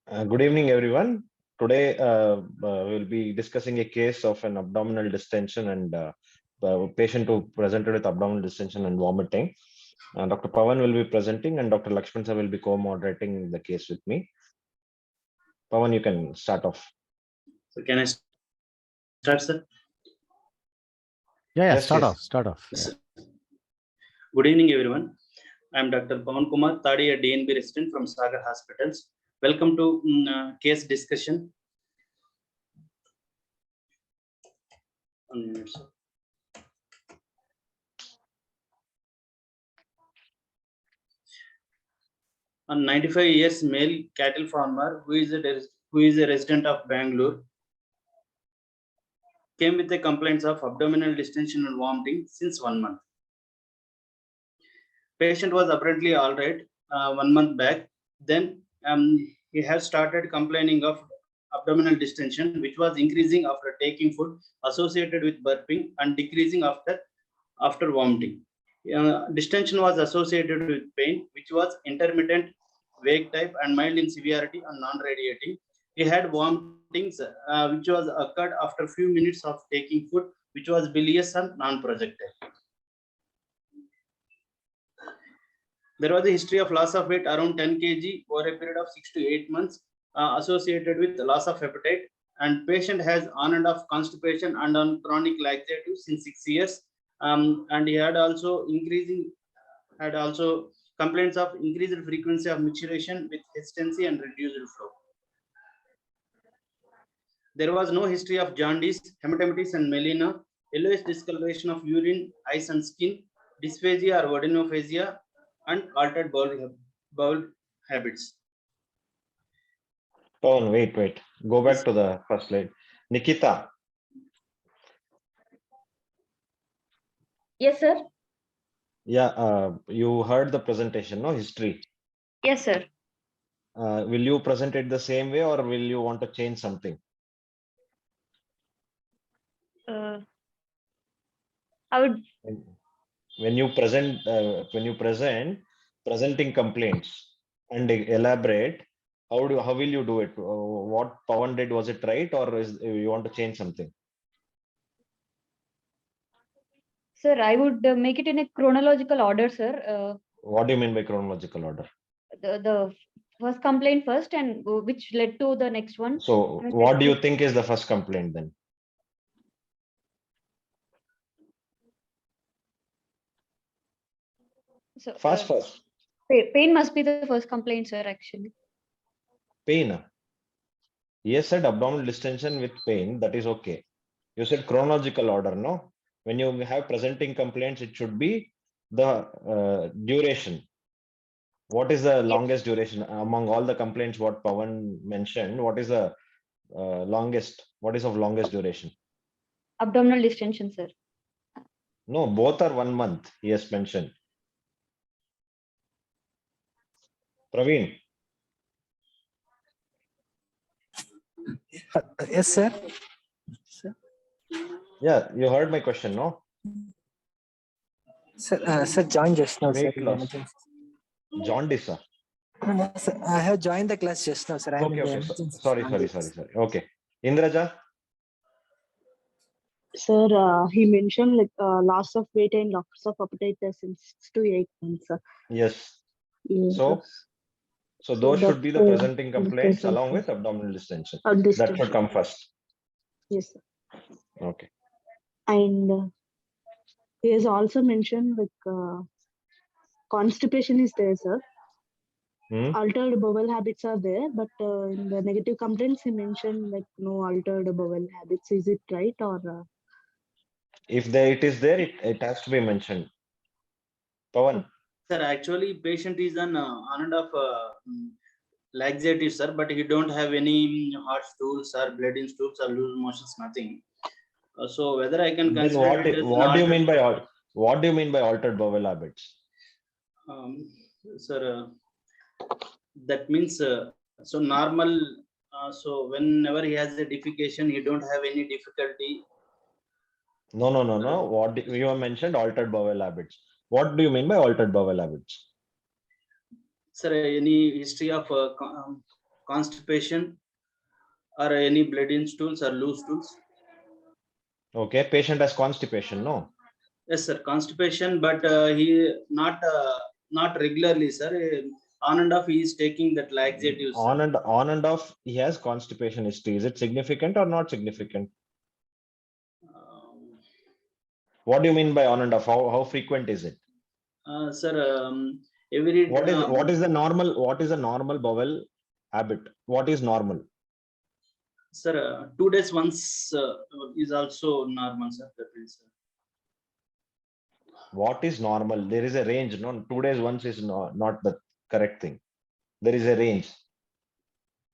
Good evening, everyone. Today, we'll be discussing a case of an abdominal distension and patient who presented with abdominal distension and vomiting. Dr. Pavan will be presenting, and Dr. Lakshman sir will be co-moderating the case with me. Pavan, you can start off. So can I start, sir? Yeah, Yes, start yes. off. Start off. Yes, sir. Good evening, everyone. I am Dr. Pavan Kumar, third year DNB resident from Sagar Hospitals. Welcome to case discussion. 1 minute, sir. A 95 years male cattle farmer who is a resident of Bangalore came with the complaints of abdominal distension and vomiting since 1 month. Patient was apparently all right 1 month back. Then he has started complaining of abdominal distension, which was increasing after taking food, associated with burping, and decreasing after vomiting. Distension was associated with pain, which was intermittent, vague type, and mild in severity and non-radiating. He had vomitings, which was occurred after few minutes of taking food, which was bilious and non-projectile. There was a history of loss of weight around 10 kg over a period of 6 to 8 months, associated with loss of appetite. And patient has on and off constipation and on chronic laxatives since 6 years. And he had also complaints of increased frequency of micturition with hesitancy and reduced flow. There was no history of jaundice, hematemesis and melena, yellowish discoloration of urine, eyes and skin, dysphagia or odinophagia, and altered bowel habits. Pavan, wait. Go back to the first slide. Nikita. Yes, sir. Yeah, you heard the presentation, no? History. Yes, sir. Will you present it the same way, or will you want to change something? I would. When you present presenting complaints and elaborate, how will you do it? What Pavan did, was it right, or you want to change something? Sir, I would make it in a chronological order, sir. What do you mean by chronological order? The first complaint first, and which led to the next one. So, what do you think is the first complaint then? So, First. Pain must be the first complaint, sir. Actually. Pain. Yes, said abdominal distension with pain. That is okay. You said chronological order, no? When you have presenting complaints, it should be the duration. What is the longest duration among all the complaints? What Pavan mentioned, what is the longest? What is of longest duration? Abdominal distension, sir. No, both are 1 month. He has mentioned. Praveen. Yes, sir. Yeah, you heard my question, no? Sir, joined just now, sir. Weight loss. Jaundice, sir. No, sir, I have joined the class just now, sir. I am in the Okay. emergency. Sorry. Okay. Indraja. Sir, he mentioned like loss of weight and loss of appetite since 6 to 8 months. Yes. Yes. So those should be the presenting complaints present. along with abdominal distension. Distension. That should come first. Yes, sir. Okay. And he has also mentioned like constipation is there, sir. Altered bowel habits are there, but in the negative complaints he mentioned like no altered bowel habits. Is it right or? If it is there, it has to be mentioned. Pavan. Sir, actually, patient is on and off laxative, sir, but he don't have any hot stools or blood in stools or loose motions, nothing. So whether I can consider what do you mean by altered bowel habits? Sir, that means so normal. So whenever he has a defecation, he don't have any difficulty. No. What you have mentioned altered bowel habits. What do you mean by altered bowel habits? Sir, any history of constipation or any blood in stools or loose stools. Okay, patient has constipation, no? Yes, sir, constipation, but he not regularly, sir. On and off, he is taking that laxatives. On and off, he has constipation history. Is it significant or not significant? Um, What do you mean by on and off? How frequent is it? Sir, every What is the normal bowel habit? What is normal? sir, 2 days once is also normal, sir. That is, What is normal? There is a range. No, 2 days once is not the correct thing. There is a range.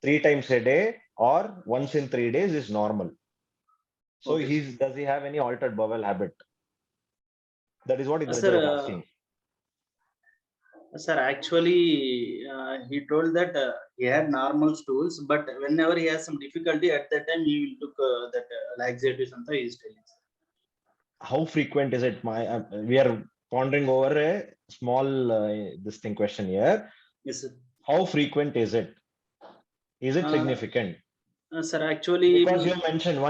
3 times a day or once in 3 days is normal. So Okay. does he have any altered bowel habit? That is what Indraja sir, is asking. Sir, actually, he told that he had normal stools, but whenever he has some difficulty, at that time he will took that laxatives and he is telling. How frequent is it? We are pondering over a small this thing question here. Yes, sir. How frequent is it? Is it significant? Sir, actually, Because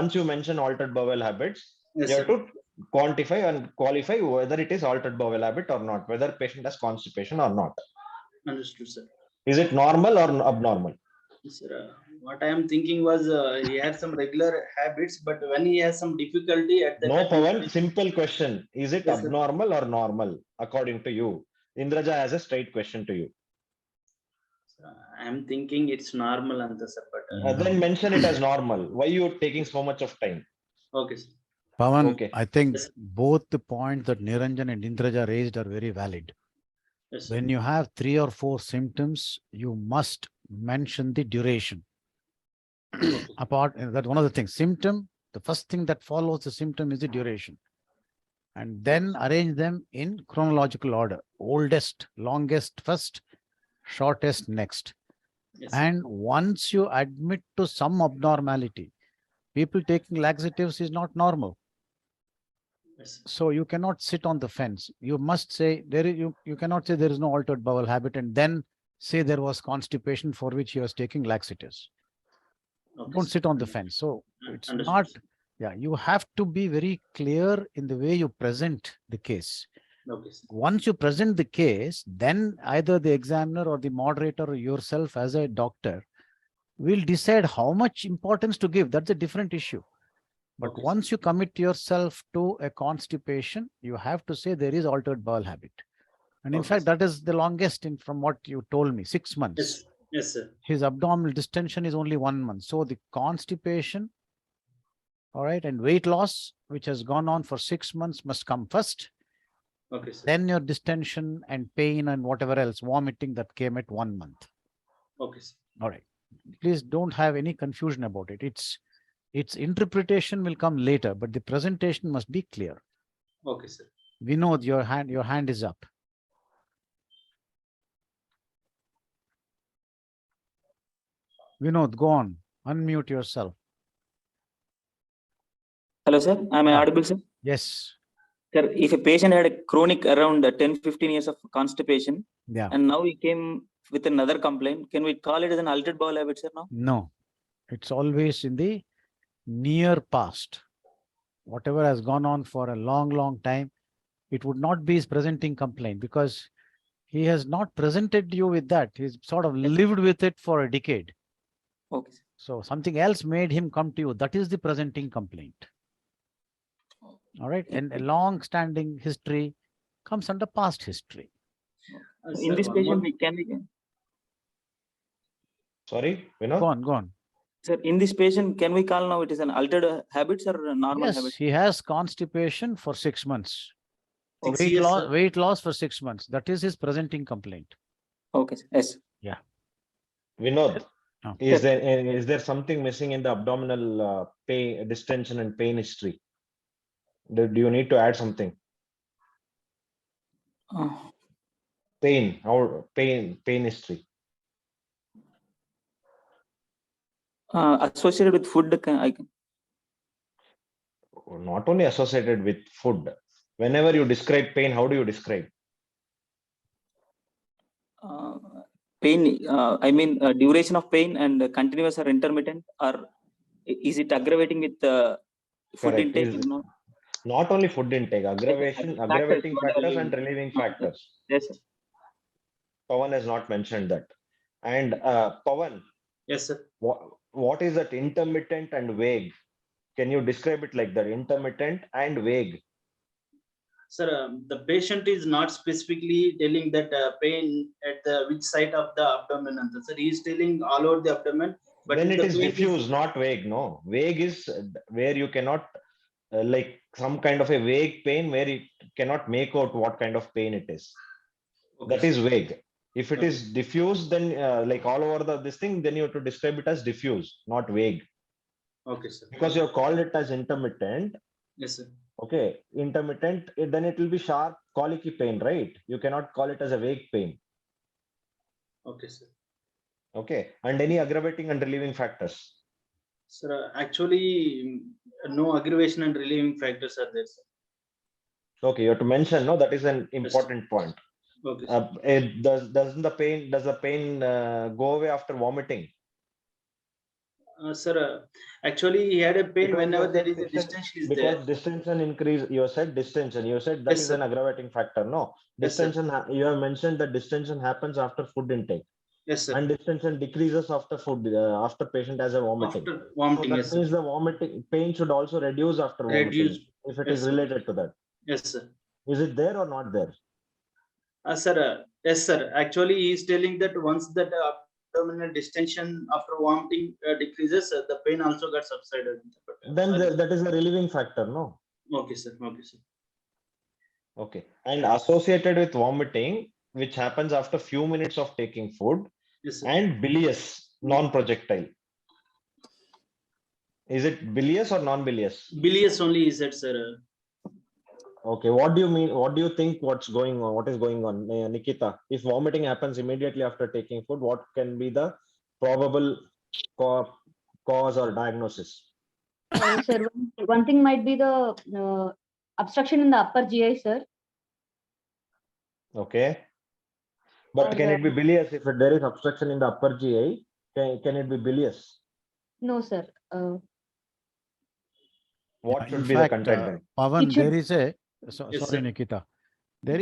once you mention altered bowel habits, yes, you have sir. to quantify and qualify whether it is altered bowel habit or not, whether patient has constipation or not. Understood, sir. Is it normal or abnormal? Sir, what I am thinking was he had some regular habits, but when he has some difficulty at that No, time, Pavan, simple question. Is it yes, sir. abnormal or normal according to you? Indraja has a straight question to you. I am thinking it's normal, sir, but Then mention it as normal. Why you taking so much of time? okay, sir. Pavan, Okay. I think Yes. both the points that Niranjan and Indraja raised are very valid. Yes, sir. When you have 3 or 4 symptoms, you must mention the duration. Apart that one of the things, the first thing that follows the symptom is the duration. And then arrange them in chronological order. Oldest, longest first, shortest next. Yes, sir. And once you admit to some abnormality, people taking laxatives is not normal. Yes, sir. So you cannot sit on the fence. You must say you cannot say there is no altered bowel habit and then say there was constipation for which he was taking laxatives. Okay, Don't sir. sit on the fence. So it's Understood, not, sir. yeah, you have to be very clear in the way you present the case. Okay, sir. Once you present the case, then either the examiner or the moderator or yourself as a doctor will decide how much importance to give. That's a different issue. But Okay, once you commit yourself to a constipation, you have to say there is altered bowel habit. And in Okay, fact, sir. that is the longest from what you told me, 6 months. Yes, yes, sir. His abdominal distension is only 1 month. So the constipation, all right, and weight loss, which has gone on for 6 months, must come first. Okay, sir. Then your distension and pain and whatever else, vomiting that came at 1 month. Okay, sir. All right. Please don't have any confusion about it. Its interpretation will come later, but the presentation must be clear. Okay, sir. Vinod, your hand is up. Vinod, go on. Unmute yourself. Hello, sir. Am I Yeah. audible, sir? Yes. Sir, if a patient had a chronic around 10-15 years of constipation, Yeah. and now he came with another complaint, can we call it as an altered bowel habit, sir, now? No. It's always in the near past. Whatever has gone on for a long, long time, it would not be his presenting complaint because he has not presented you with that. He's sort of lived with it for a decade. Okay, sir. So something else made him come to you. That is the presenting complaint. All right. And a long-standing history comes under past history. In Sir, this one patient, more. Sorry, Vinod? Go on. Sir, in this patient, can we call now it is an altered habits or a normal Yes, habit? he has constipation for 6 months. 6 Weight years, loss, sir. weight loss for 6 months. That is his presenting complaint. Okay, sir. Yes. Yeah. Vinod, Oh. is there something missing in the abdominal pain, distension and pain history? Do you need to add something? Pain history. Associated with food, Not only associated with food. Whenever you describe pain, how do you describe? pain, I mean, duration of pain and continuous or intermittent, or is it aggravating with food Correct. intake? Is not only food intake, Factors, aggravating whatever factors you- and relieving factors. Yes, sir. Pavan has not mentioned that. And Pavan, Yes, sir. what is that intermittent and vague? Can you describe it like that? Intermittent and vague. Sir, the patient is not specifically telling that pain at the which side of the abdomen. Sir, he is telling all over the abdomen. But Then if it the is pain diffuse, not vague. No, vague is where you cannot like some kind of a vague pain where it cannot make out what kind of pain it is. Okay, That is sir. vague. If it Okay. is diffuse, then like all over this thing, then you have to describe it as diffuse, not vague. Okay, sir. Because you have called it as intermittent. Yes, sir. Okay, intermittent, then it will be sharp, colicky pain, right? You cannot call it as a vague pain. Okay, sir. Okay, and any aggravating and relieving factors. Sir, actually, no aggravation and relieving factors are there, sir. Okay, you have to mention, no, that is an important point. Okay, sir. Does the pain go away after vomiting? Sir, actually, he had a pain Because whenever you there said is a distance- distension is because there. distension increase, you said distension. You said that Yes, is sir. an aggravating factor. No, Yes, sir. distension. You have mentioned that distension happens after food intake, Yes, sir. and distension decreases after food after patient has a vomiting. After So vomiting, that yes, sir. means the vomiting pain should also reduce after vomiting Reduce. if it Yes, is sir. related to that. Yes, sir. Is it there or not there? Sir, yes, sir. Actually, he is telling that once that abdominal distension after vomiting decreases, the pain also got subsided. Then that is a relieving factor, no? Okay, sir. Okay, sir. Okay, and associated with vomiting, which happens after few minutes of taking food, Yes, sir. and bilious, non-projectile. Is it bilious or non-bilious? Bilious only, he said, sir. Okay, what do you mean? What do you think? What's going on? What is going on, Nikita? If vomiting happens immediately after taking food, what can be the probable cause or diagnosis? Sir, one thing might be the obstruction in the upper GI, sir. Okay, but Or, can it be bilious if there is obstruction in the upper GI? Can it be bilious? no, sir. What In should be the fact, content then? Pavan, It should- there is a Yes, sorry, sir. Nikita. There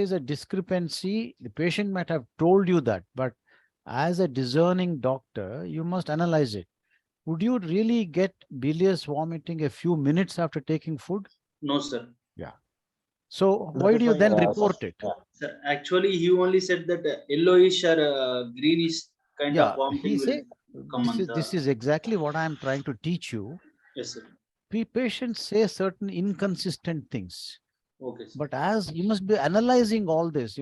is a discrepancy. The patient might have told you that, but as a discerning doctor, you must analyze it. Would you really get bilious vomiting a few minutes after taking food? No, sir. So That why is do you why, then sir, report it? Sir, actually, he only said that yellowish or greenish kind of Yeah, vomiting he will say come on this the. is exactly what I am trying to teach you. Yes, sir. Patients say certain inconsistent things, Okay, sir. but as you must be analyzing all this,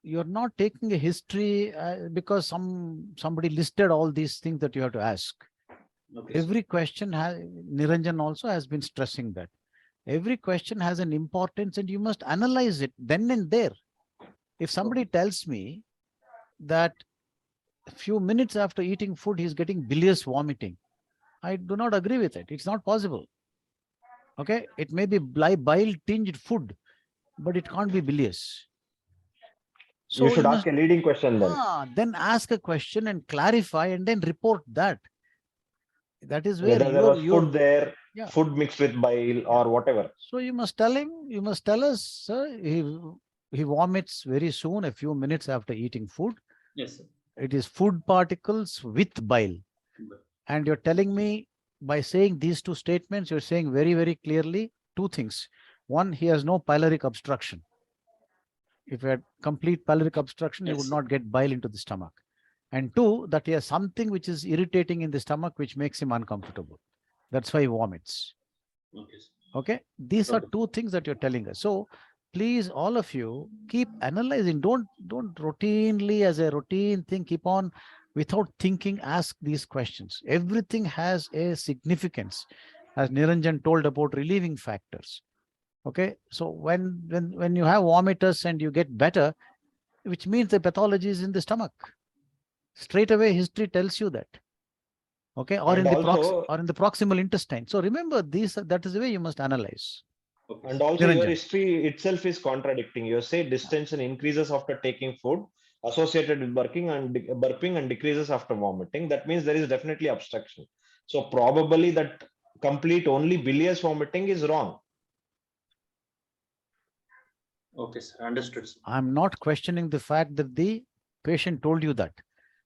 you're not taking a history because somebody listed all these things that you have to ask. Okay, sir. Every question has, Niranjan also has been stressing that every question has an importance and you must analyze it then and there. If somebody tells me that a few minutes after eating food he's getting bilious vomiting, I do not agree with it. It's not possible. Okay, it may be bile tinged food, but it can't be bilious. So you should ask a leading question then. then ask a question and clarify and then report that. That is where Whether there was your food there, Yeah. food mixed with bile or whatever. So you must tell him, you must tell us, sir, he vomits very soon, a few minutes after eating food. Yes, sir. It is food particles with bile. And you're telling me by saying these two statements, you're saying very, very clearly two things. One, he has no pyloric obstruction. If he had complete pyloric obstruction, he Yes, would sir. not get bile into the stomach. And two, that he has something which is irritating in the stomach, which makes him uncomfortable. That's why he vomits. Okay, sir. Okay, these are Okay. two things that you're telling us. So please, all of you, keep analyzing. Don't routinely, as a routine thing, keep on without thinking, ask these questions. Everything has a significance, as Niranjan told about relieving factors. Okay, so when you have vomitus and you get better, which means the pathology is in the stomach. Straight away, history tells you that. Okay, or And in the also- proximal intestine. So remember, that is the way you must analyze. Okay, And sir. also your Niranjan. history itself is contradicting. You say distension increases after taking food associated with burping and decreases after vomiting. That means there is definitely obstruction. So probably that complete only bilious vomiting is wrong. Okay, sir. Understood, sir. I'm not questioning the fact that the patient told you that,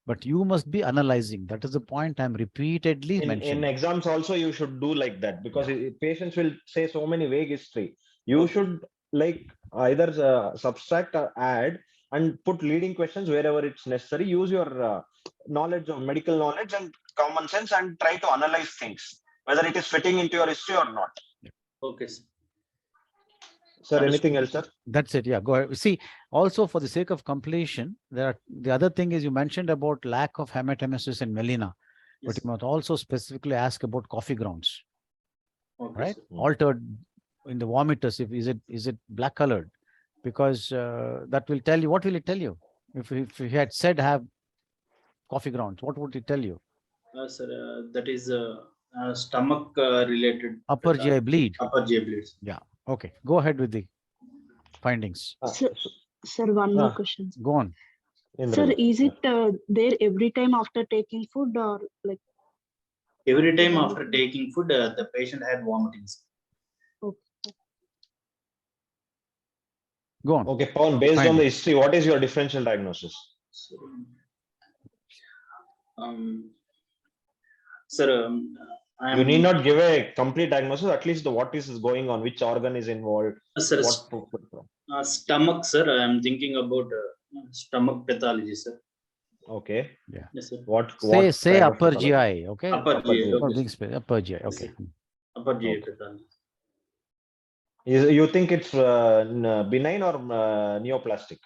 but you must be analyzing. That is the point I'm repeatedly In mentioning. exams also you should do like that, because patients will say so many vague history. You Okay. should like either subtract or add and put leading questions wherever it's necessary. Use your knowledge of medical knowledge and common sense and try to analyze things, whether it is fitting into your history or not. Okay, sir. Sir, Understood. anything else, sir? That's it. Yeah, go ahead. See, also for the sake of completion, the other thing is you mentioned about lack of hematemesis and melena, but Yes. you must also specifically ask about coffee grounds, Okay, right? sir. Altered in the vomiters. If is it black colored? Because that will tell you. What will it tell you? If he had said have coffee grounds, what would it tell you? Sir, that is stomach related. Upper GI bleed. Upper GI bleeds. Yeah. Okay. Go ahead with the findings. Sir, sir, one more Ah. question. Go on. Sir, Indrajit. is it there every time after taking food, or like Every time Yeah. after taking food, the patient had vomitings. Go on. Okay, Pawan, based on the Findings. history, what is your differential diagnosis? So, sir, I You am need not give a complete diagnosis, at least the what is going on, which organ is involved, sir, what. stomach, sir. I am thinking about stomach pathology, sir. Okay. Yeah. Yes, sir. Say kind of upper pathology? GI. Okay. Upper Upper GI. GI. Or Okay, being sir. upper GI. Yes, Okay. sir. Upper GI Okay. pathology. You think it's benign or neoplastic?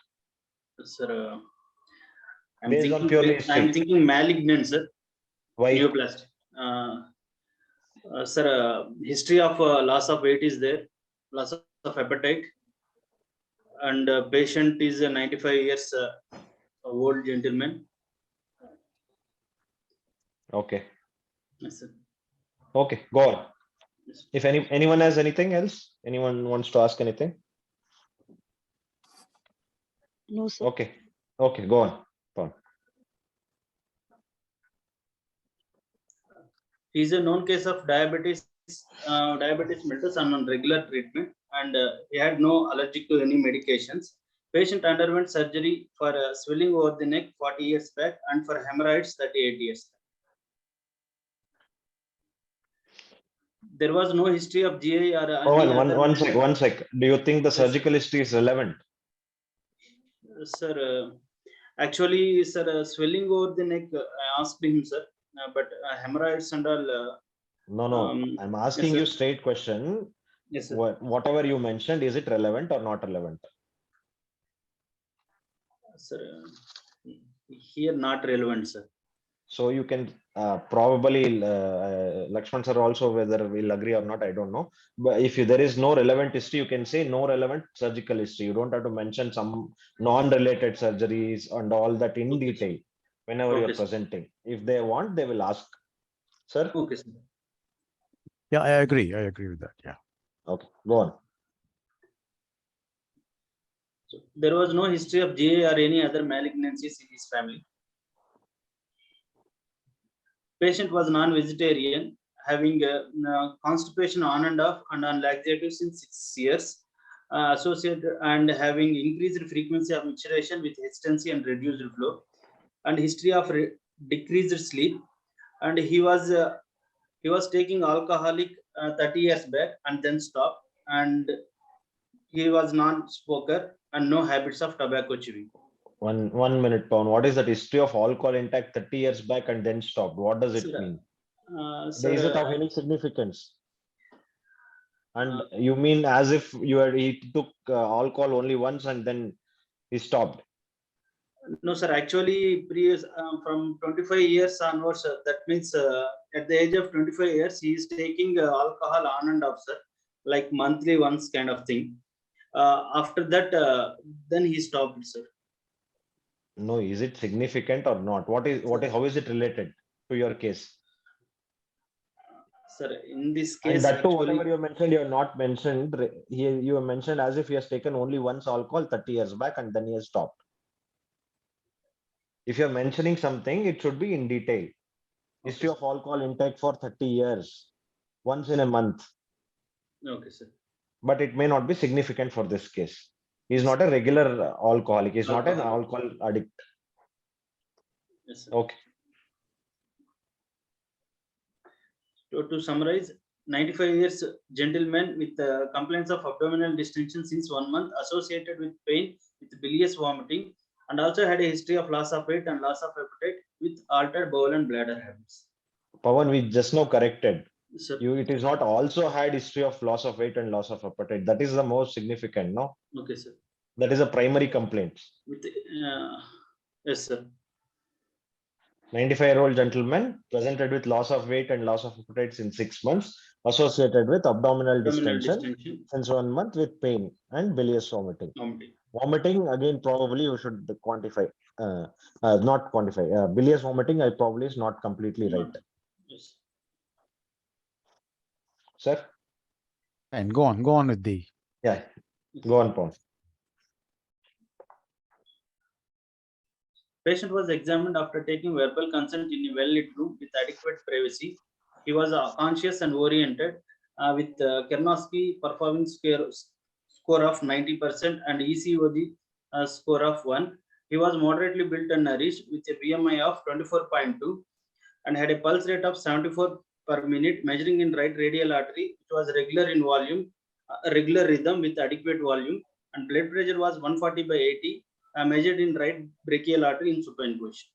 Sir, Based on purely I'm history. thinking malignant, sir. Why? Neoplastic. Sir, history of loss of weight is there, loss of appetite, and patient is a 95 years old gentleman. Okay. Yes, sir. Okay, go on. Yes. If anyone has anything else, anyone wants to ask anything? no, sir? Okay. Okay, go on. Go on. He is a known case of diabetes. Diabetes mellitus on regular treatment, and he had no allergic to any medications. Patient underwent surgery for swelling over the neck 40 years back and for hemorrhoids 38 years. There was no history of GI or Oh, any other. one sec. Do you think the Yes, sir. surgical history is relevant? Sir, actually, sir, swelling over the neck, I asked him, sir, but hemorrhoids and all. No. I'm asking yes, you sir. straight question. Yes, sir. Whatever you mentioned, is it relevant or not relevant? Sir, here not relevant, sir. So you can probably Lakshman sir also, whether we'll agree or not, I don't know. But if there is no relevant history, you can say no relevant surgical history. You don't have to mention some non-related surgeries and all that in Okay, detail whenever Okay, you're sir. presenting. If they want, they will ask. Sir? Okay, sir. Yeah, I agree. I agree with that. Yeah. Okay, go on. So there was no history of GA or any other malignancies in his family. Patient was non-vegetarian, having constipation on and off and on laxatives in 6 years, associated and having increased frequency of micturition with hesitancy and reduced flow, and history of decreased sleep. And he was taking alcoholic 30 years back and then stopped, and he was non-smoker and no habits of tobacco chewing. One minute, Pawan. What is that history of alcohol intake 30 years back and then stopped? What does it Sir, mean? sir, Is it of any significance? And you mean as if he took alcohol only once and then he stopped? no, sir. Actually, previous from 25 years onwards, that means at the age of 25 years, he is taking alcohol on and off, sir, like monthly once kind of thing. After that, then he stopped, sir. No, is it significant or not? How is it related to your case? Sir, in this And case, that too, actually, whatever you mentioned, you have not mentioned. You have mentioned as if he has taken only once alcohol 30 years back and then he has stopped. If you're mentioning something, it should be in detail. History okay, of alcohol intake for 30 years, once in a month. okay, sir. But it may not be significant for this case. He's not a regular alcoholic. He's not an alcohol addict. Yes, sir. Okay. To summarize, 95 years gentleman with complaints of abdominal distension since 1 month associated with pain with bilious vomiting, and also had a history of loss of weight and loss of appetite with altered bowel and bladder habits. Pavan, we just now corrected. Sir, It is not also had history of loss of weight and loss of appetite. That is the most significant, no? okay, sir. That is a primary complaint. With yes, sir. 95-year-old gentleman presented with loss of weight and loss of appetite in 6 months, associated with abdominal distension since 1 month with pain and bilious vomiting. Vomiting, again, probably you should quantify, not quantify. Bilious vomiting, I probably is not completely right. Yes. Sir? And go on with the. Yeah, go on, Paul. Patient was examined after taking verbal consent in a well-lit room with adequate privacy. He was conscious and oriented with Kernosky performing score of 90% and ECOG score of 1. He was moderately built and nourished with a BMI of 24.2 and had a pulse rate of 74 per minute, measuring in right radial artery, which was regular in volume, regular rhythm with adequate volume, and blood pressure was 140/80. Measured in right brachial artery in supine position.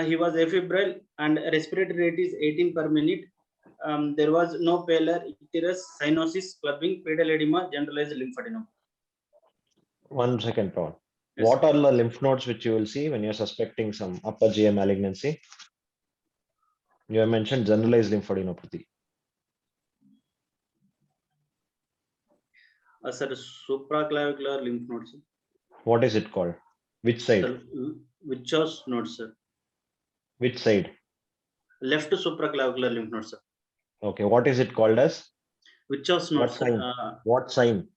He was afebrile and respiratory rate is 18 per minute. There was no pallor, icterus, cyanosis, clubbing, pedal edema, generalized lymphadenum. 1 second, Paul. Yes. What are the lymph nodes which you will see when you're suspecting some upper GI malignancy? You have mentioned generalized lymphadenopathy. Sir, supraclavicular lymph nodes. What is it called? Which side? Sir, Wichur's node, sir. Which side? Left supraclavicular lymph node, sir. Okay, what is it called as? Wichur's node, What sir. sign? What sign?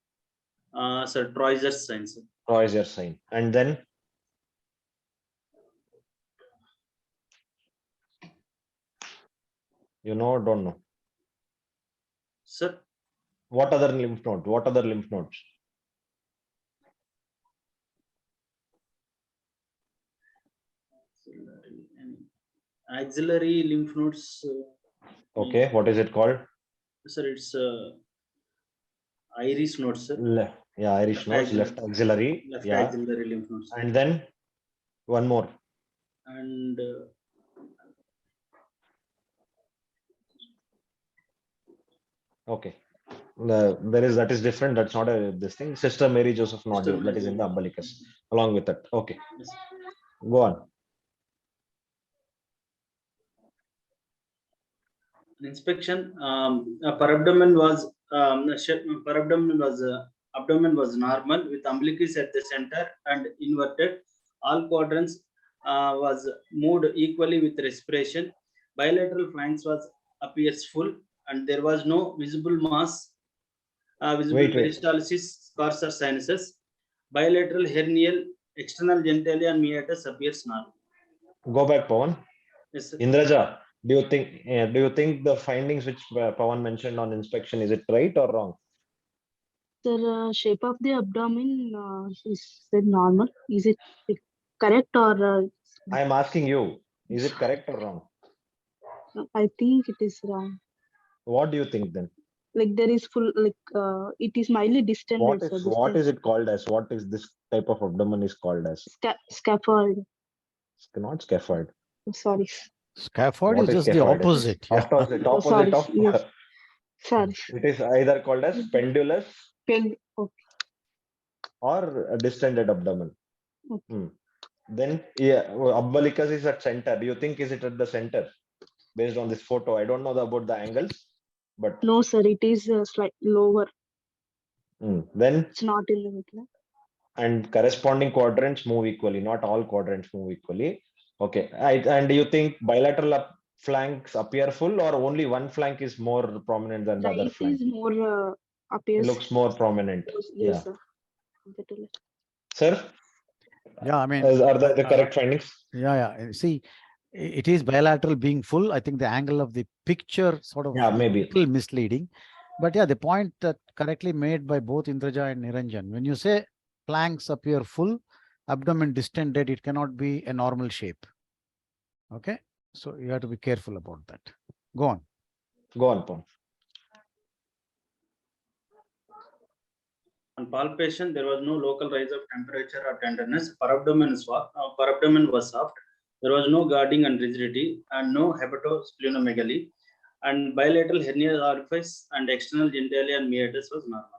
Sir, Troyer's sign, sir. Troyer's sign. And then? You know or don't know? Sir? What other lymph node? What other lymph nodes? Axillary lymph nodes. Okay, what is it called? Sir, it's iris nodes, sir. Yeah, iris nodes, left axillary. Left yeah. axillary lymph nodes. And then one more. And okay. That is different. That's not this thing. Sister Mary Joseph nodule, that is in the umbilicus. Along with that. Okay. Yes. Go on. Inspection, abdomen was normal with umbilicus at the center and inverted. All quadrants was moved equally with respiration. Bilateral flanks appears full and there was no visible mass, visible peristalsis, scars or sinuses. Bilateral hernial, external genitalia and meatus appears normal. Go back, Pawan. Yes, sir. Indraja, do you think the findings which Pawan mentioned on inspection, is it right or wrong? The shape of the abdomen is it normal? Is it correct or? I am asking you, is it correct or wrong? I think it is wrong. What do you think then? Like there is full, it is mildly distended. What is it called as? What is this type of abdomen is called as? Scaphoid. It's not scaphoid. Sorry. Scaphoid is just the opposite. Yeah. Opposite of. Yes. Sorry. It is either called as pendulous Okay. or a distended abdomen. Okay. Then, umbilicus is at center. Do you think is it at the center? Based on this photo, I don't know about the angles, but no, sir, it is slightly lower. Then it's not in the middle. And corresponding quadrants move equally. Not all quadrants move equally. Okay. And do you think bilateral flanks appear full, or only one flank is more prominent than the other Right flank? is more It appears. looks more prominent. Yeah. Yes, sir. Compared to left. Sir, Yeah, I mean, are the correct findings? yeah. See, it is bilateral being full. I think the angle of the picture sort of Yeah, is maybe. a little misleading. But yeah, the point that correctly made by both Indraja and Niranjan, when you say flanks appear full, abdomen distended, it cannot be a normal shape. Okay, so you have to be careful about that. Go on. Go on, Pawan. On palpation, there was no local rise of temperature or tenderness. Parabdomen was soft. There was no guarding and rigidity, and no hepatosplenomegaly. And bilateral hernia orifice and external genitalia and meatus was normal.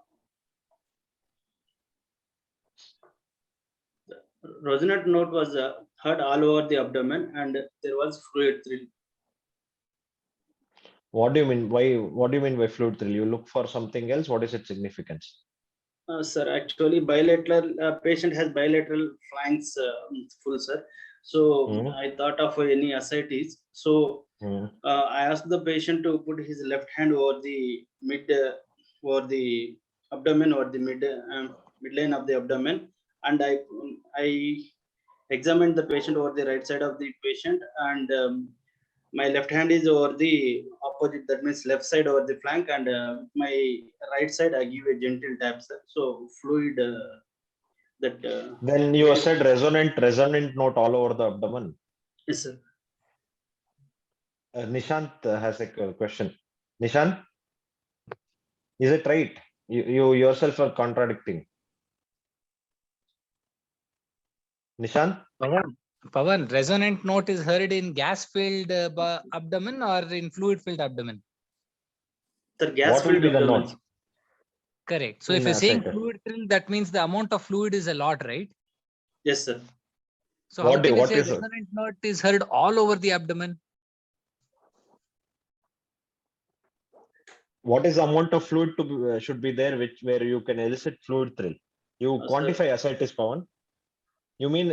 Resonant note was heard all over the abdomen, and there was fluid thrill. What do you mean? What do you mean by fluid thrill? You look for something else. What is its significance? Sir, actually, bilateral patient has bilateral flanks full, sir. So I thought of any ascites. So I asked the patient to put his left hand over the over the abdomen, or the midline of the abdomen, and I examined the patient over the right side of the patient, and my left hand is over the opposite, that means left side over the flank, and my right side I give a gentle tap, sir. So fluid Then you said resonant note all over the abdomen. Yes, sir. Nishant has a question. Nishant, is it right? You yourself are contradicting. Nishant? Pavan, resonant note is heard in gas-filled abdomen or in fluid-filled abdomen? Sir, What gas-filled will be the abdomen. note? Correct. So if In you're saying ascites. fluid thrill, that means the amount of fluid is a lot, right? Yes, sir. So how can you What say is it? resonant note is heard all over the abdomen? What is the amount of fluid to should be there, where you can elicit fluid thrill? You quantify ascites, Pawan. You mean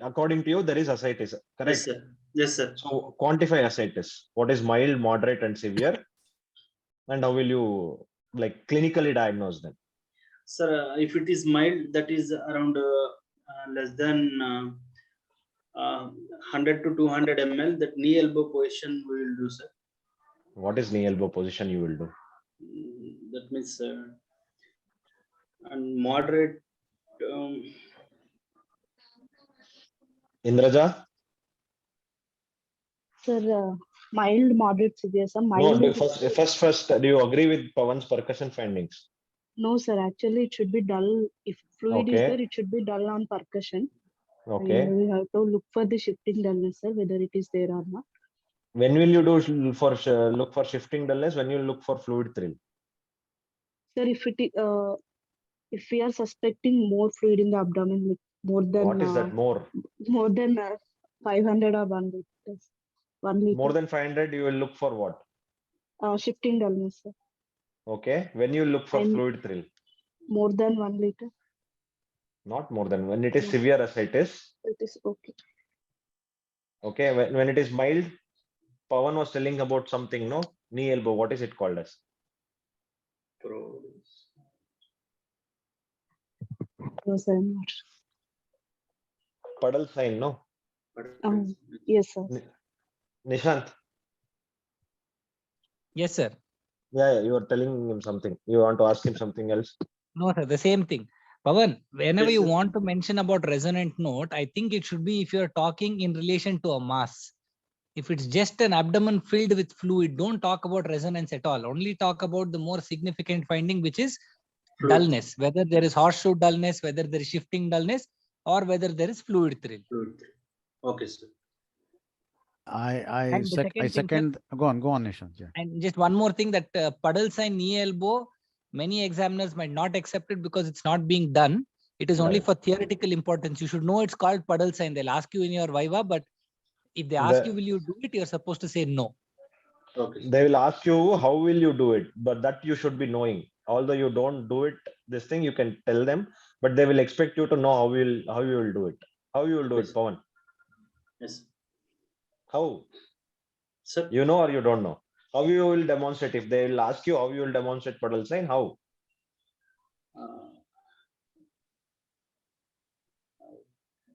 according to you there is ascites, correct? Yes, sir. Yes, sir. So quantify ascites. What is mild, moderate, and severe, and how will you clinically diagnose them? Sir, if it is mild, that is around less than 100 to 200 ml. That knee elbow position we will do, sir. What is knee elbow position you will do? That means and moderate. Indraja? Sir, mild, moderate, severe. Sir, mild. No, first, do you agree with Pawan's percussion findings? No, sir. Actually, it should be dull. If fluid is there, it should be dull on percussion. Okay. And we have to look for the shifting dullness, sir, whether it is there or not. When will you look for shifting dullness? When you look for fluid thrill? Sir, if we are suspecting more fluid in the abdomen, like more than What is that more? More than 500 or 1 liter. 1 liter. More than 500, you will look for what? Shifting dullness, sir. Okay. When you look for fluid thrill? More than 1 liter. Not more than. When it is severe ascites? It is okay. Okay. When it is mild, Pawan was telling about something, no? Knee elbow. What is it called as? No, sir, I'm not. Puddle sign, no? Yes, sir. Nishant? Yes, sir. Yeah, you are telling him something. You want to ask him something else? No, sir, the same thing. Pavan, whenever Yes, you sir. want to mention about resonant note, I think it should be if you're talking in relation to a mass. If it's just an abdomen filled with fluid, don't talk about resonance at all. Only talk about the more significant finding, which is dullness, whether there is horseshoe dullness, whether there is shifting dullness, or whether there is fluid thrill. Okay, sir. I And the second thing, second. Go on, Nishant. Yeah. And just one more thing, that puddle sign knee elbow, many examiners might not accept it because it's not being done. It is only Right. for theoretical importance. You should know it's called puddle sign. They'll ask you in your viva, but if they ask you, will you do it? You're supposed to say no. Okay. They will ask you, how will you do it? But that you should be knowing. Although you don't do it, this thing you can tell them, but they will expect you to know how you will do it. How you will do it, Pawan? Yes. How? Sir, You know or you don't know? How you will demonstrate? If they will ask you how you will demonstrate puddle sign, how? uh,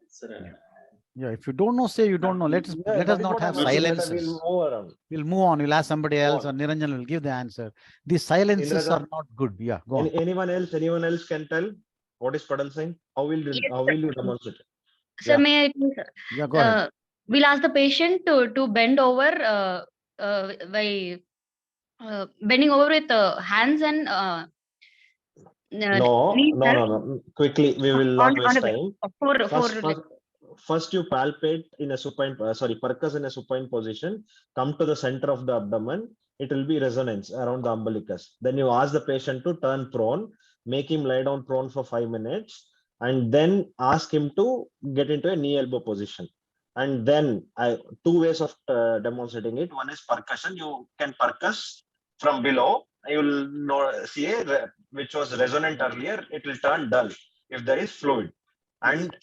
sir, Yeah, if you don't know, say you don't know. Let us Yeah, let us that is not what have I'm asking. Let us, silences. we'll move around. We'll move on. We'll ask somebody Go else, on. or Niranjan will give the answer. These silences Indraja, are not good. Yeah, go on. anyone else can tell what is puddle sign? Yes, How will you demonstrate? sir, Yeah. may I please, Yeah, go ahead. we'll ask the patient to bend over by bending over with hands and No, knees, no, sir, no, no. Quickly, we will not on waste a bed time. for First you palpate in a supine, percuss in a supine position, come to the center of the abdomen. It will be resonance around the umbilicus. Then you ask the patient to turn prone, make him lie down prone for 5 minutes, and then ask him to get into a knee elbow position. And then two ways of demonstrating it. One is percussion. You can percuss from below. You will know, see which was resonant earlier. It will turn dull if there is fluid. And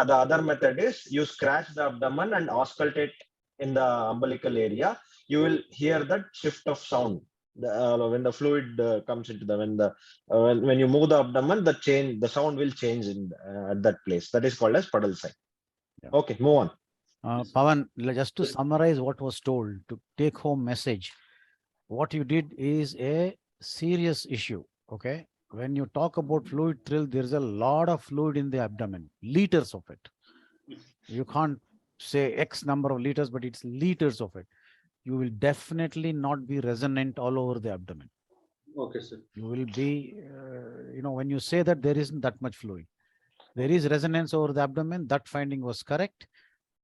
the other method is you scratch the abdomen and auscultate in the umbilical area. You will hear that shift of sound when the fluid comes into the when you move the abdomen, the sound will change in at that place. That is called as puddle sign. Yeah. Okay, move on. Pavan, just to summarize what was told, to take home message, what you did is a serious issue. Okay. When you talk about fluid thrill, there's a lot of fluid in the abdomen, liters of it. You can't say X number of liters, but it's liters of it. You will definitely not be resonant all over the abdomen. okay, sir. You will be, when you say that there isn't that much fluid, there is resonance over the abdomen. That finding was correct.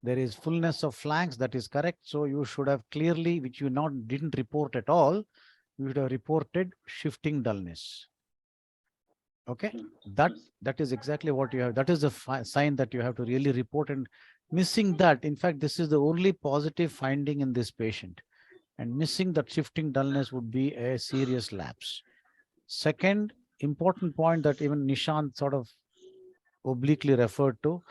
There is fullness of flanks. That is correct. So you should have clearly, which you didn't report at all, you should have reported shifting dullness. Okay, that is exactly what you have. That is the sign that you have to really report, and missing that, in fact, this is the only positive finding in this patient, and missing that shifting dullness would be a serious lapse. Second important point that even Nishant sort of obliquely referred to,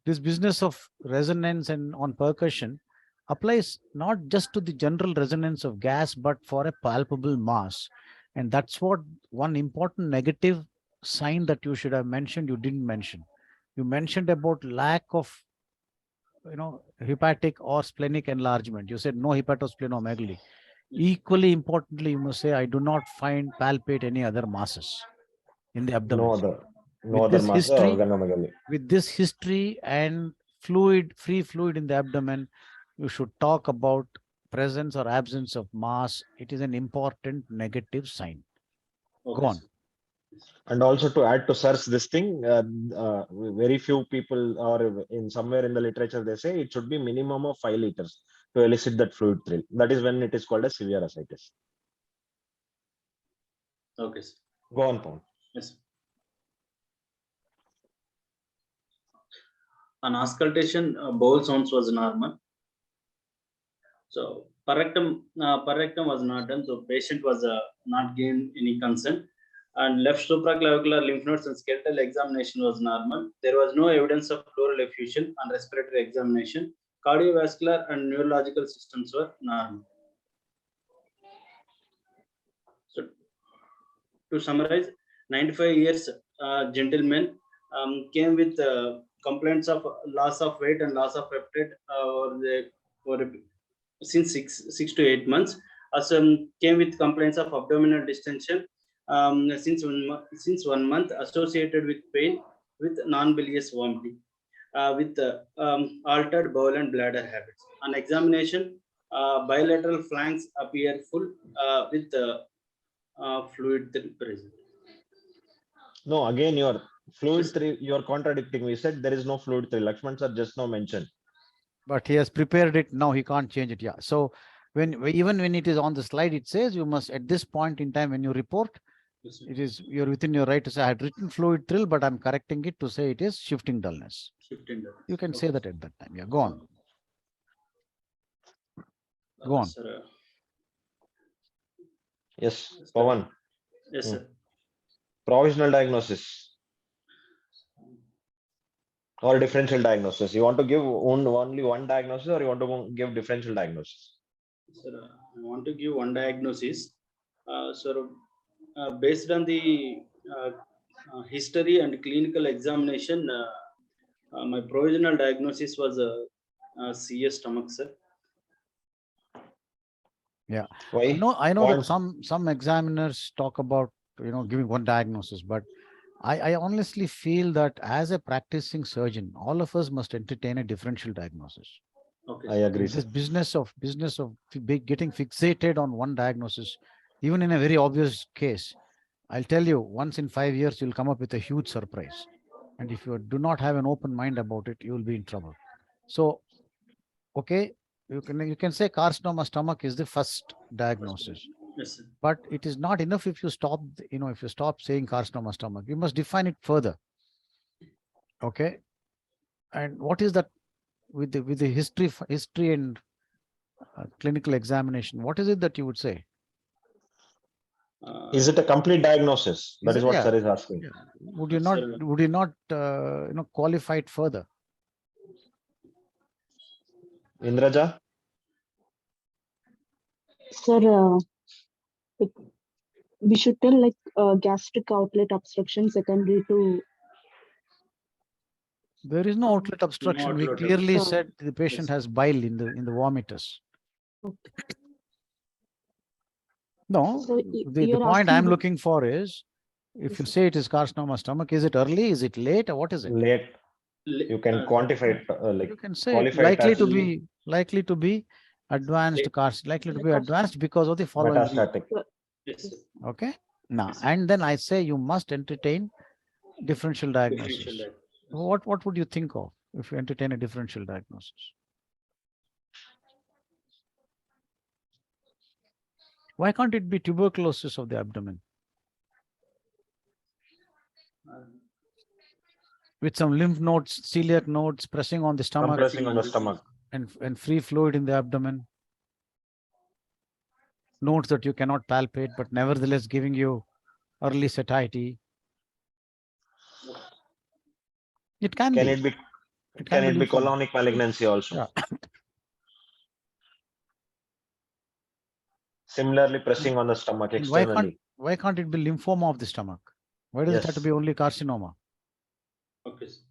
this business of resonance and on percussion applies not just to the general resonance of gas, but for a palpable mass. And that's what one important negative sign that you should have mentioned, you didn't mention. You mentioned about lack of, hepatic or splenic enlargement. You said no hepatosplenomegaly. Equally importantly, you must say, I do not palpate any other masses in the abdomen. No other mass organomegaly. With this history and free fluid in the abdomen, you should talk about presence or absence of mass. It is an important negative sign. Okay, Go on. sir. And also to add to Sir's this thing, very few people, or in somewhere in the literature, they say it should be minimum of 5 liters to elicit that fluid thrill. That is when it is called as severe ascites. Okay, sir. Go on, Pawan. Yes. On auscultation, bowel sounds was normal. So rectum was not done. So patient was not given any consent. And left supraclavicular lymph nodes and skeletal examination was normal. There was no evidence of pleural effusion on respiratory examination. Cardiovascular and neurological systems were normal. So to summarize, 95 years gentleman came with complaints of loss of weight and loss of peptide since 6 to 8 months. Came with complaints of abdominal distension since 1 month, associated with pain with non-bilious vomiting, with altered bowel and bladder habits. On examination, bilateral flanks appear full with fluid present. No, again, your fluid thrill, you're contradicting. We said there is no fluid thrill. Lakshman sir just now mentioned. But he has prepared it. Now he can't change it. Yeah. So even when it is on the slide, it says you must, at this point in time, when you report, you're within your right to say, I had written fluid thrill, but I'm correcting it to say it is shifting dullness. You can say that at that time. Yeah, go on. Go on. Sir, Yes, Pawan. yes, sir. Provisional diagnosis. Or differential diagnosis. You want to give only one diagnosis, or you want to give differential diagnosis? Sir, I want to give one diagnosis. Based on the history and clinical examination, my provisional diagnosis was CS stomach, sir. Yeah. Why? I know that Point. some examiners talk about, giving one diagnosis, but I honestly feel that as a practicing surgeon, all of us must entertain a differential diagnosis. Okay, I sir. agree, This sir. business of getting fixated on one diagnosis, even in a very obvious case, I'll tell you, once in 5 years, you'll come up with a huge surprise. And if you do not have an open mind about it, you will be in trouble. So, okay, you can say carcinoma stomach is the first diagnosis, Yes, sir. but it is not enough if you stop, if you stop saying carcinoma stomach, you must define it further. Okay. And what is that with the history and clinical examination? What is it that you would say? Is it a complete diagnosis? That is what Yeah. sir is asking. Yeah. Would you not qualify it further? Indraja? Sir, we should tell like gastric outlet obstruction secondary to. There is no outlet obstruction. We outlet clearly obstruction. said the patient Yes. has bile in the vomiters. Okay. No, So the you're point I'm asking looking for is, if Yes, you sir. say it is carcinoma stomach, is it early? Is it late? Or what is it? Late. You can quantify it like You can say qualify it likely as to be advanced likely to be advanced because of the following. metastatic. Yes, sir. Okay. Now, Yes, sir. and then I say you must entertain differential diagnosis. Differential What would you think of if you entertain a differential diagnosis? Why can't it be tuberculosis of the abdomen with some lymph nodes, celiac nodes pressing on the stomach Compressing on the stomach. and free fluid in the abdomen? Nodes that you cannot palpate, but nevertheless giving you early satiety. It can be. Can it be lymphoma. colonic malignancy also? Yeah. Similarly, pressing on the stomach And externally. why can't it be lymphoma of the stomach? Why does it have to Yes. be only carcinoma? Okay, sir.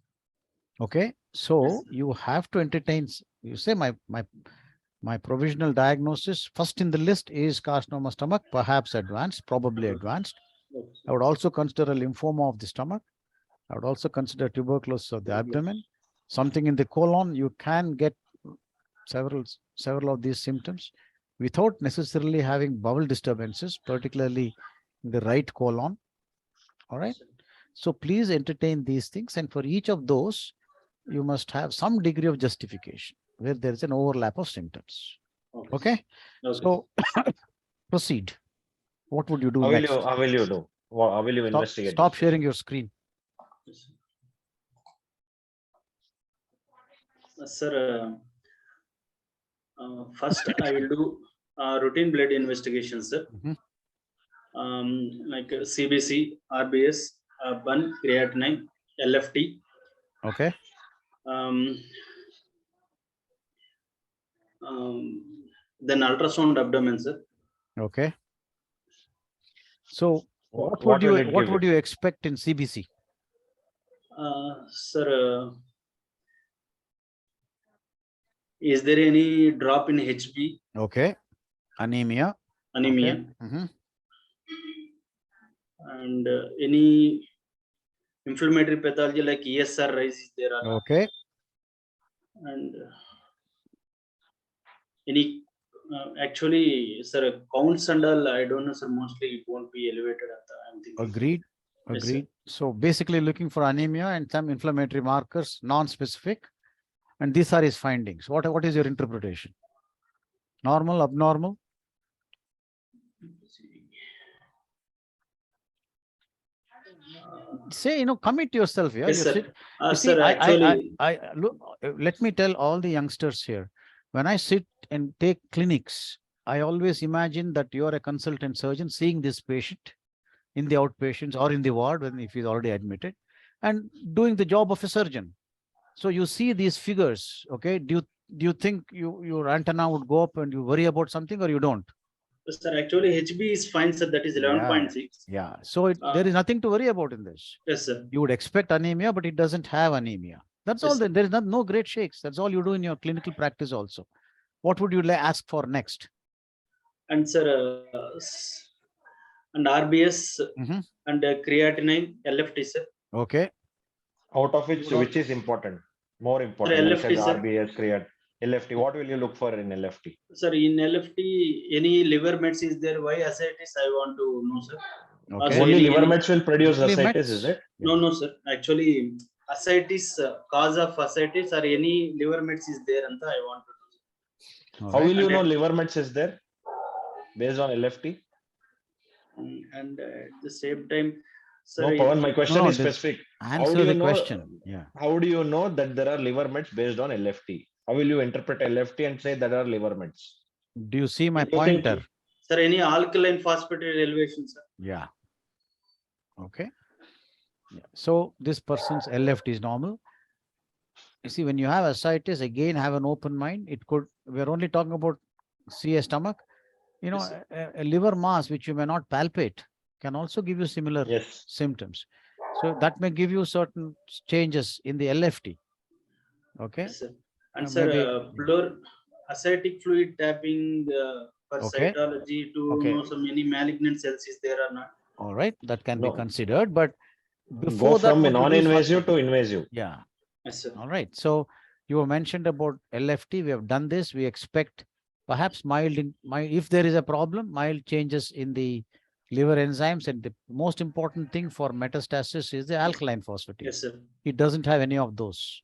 Okay, so Yes, sir. you have to entertain. You say my provisional diagnosis first in the list is carcinoma stomach, perhaps advanced, probably advanced. Okay, sir. I would also consider a lymphoma of the stomach. I would also consider tuberculosis of the abdomen. Something in the colon, you can get several of these symptoms without necessarily having bowel disturbances, particularly in the right colon. All right. So please entertain these things. And for each of those, you must have some degree of justification where there is an overlap of symptoms. Okay. So proceed. What would you do next? How will you do? How will you investigate? Stop sharing your screen. Sir, first I will do routine blood investigation, sir. Like CBC, RBS, BUN, creatinine, LFT. Okay. Then ultrasound abdomen, sir. Okay. So what would you expect in CBC? Sir, is there any drop in HB? Okay. Anemia. Anemia. Okay. And any inflammatory pathology like ESR rise is there or not? Okay. And any actually, sir, counts and all, I don't know, sir, mostly it won't be elevated at the, I'm thinking. Agreed. Yes, so basically looking for anemia and some inflammatory markers, non-specific, and these are his findings. What is your interpretation? Normal, abnormal? Say, commit yourself here. Yes, sir. You see, Sir, actually, look, let me tell all the youngsters here. When I sit and take clinics, I always imagine that you are a consultant surgeon seeing this patient in the outpatients or in the ward if he's already admitted and doing the job of a surgeon. So you see these figures, okay? Do you think your antenna would go up and you worry about something, or you don't? Sir, actually HB is fine, sir. That is 11.6. Yeah. So there is nothing to worry about in this. Yes, sir. You would expect anemia, but it doesn't have anemia. That's all. Yes, There is no great shakes. That's all you do in your clinical practice also. What would you ask for next? And sir, and RBS Mhm. and creatinine, LFT, sir. Okay. Out of which is important? More important. LFT, You said sir. RBS, create LFT. What will you look for in LFT? Sir, in LFT, any liver mets is there? Why ascites? I want to know, sir. Okay. So Only any- liver mets will produce Only ascites, mets? is it? No, no, sir. Actually, ascites, cause of ascites or any liver mets is there, and I want to know. All How right. will you know liver mets is there based on LFT? And at the same time, sir, No, Pavan, my question No, is this- specific. Answer the question. Yeah. How do you know that there are liver mets based on LFT? How will you interpret LFT and say there are liver mets? Do you see my Do you think- pointer? sir, any alkaline phosphatide elevation, sir. Yeah. Okay. Yeah. So this person's LFT is normal. You see, when you have ascites, again, have an open mind. It could, we're only talking about CA stomach. You know, Yes, a liver mass, which you may not palpate, can also give you similar Yes. symptoms. So that may give you certain changes in the LFT. Okay. Yes, sir. And Maybe- sir, ascitic fluid tapping for Okay. cytology to Okay. know so many malignant cells is there or not. All right. That can be No. considered. But Go before that, from what you do is non-invasive what- to invasive. Yeah. Yes, sir. All right. So you were mentioned about LFT. We have done this. We expect perhaps mild, if there is a problem, mild changes in the liver enzymes. And the most important thing for metastasis is the alkaline phosphatase. Yes, sir. It doesn't have any of those.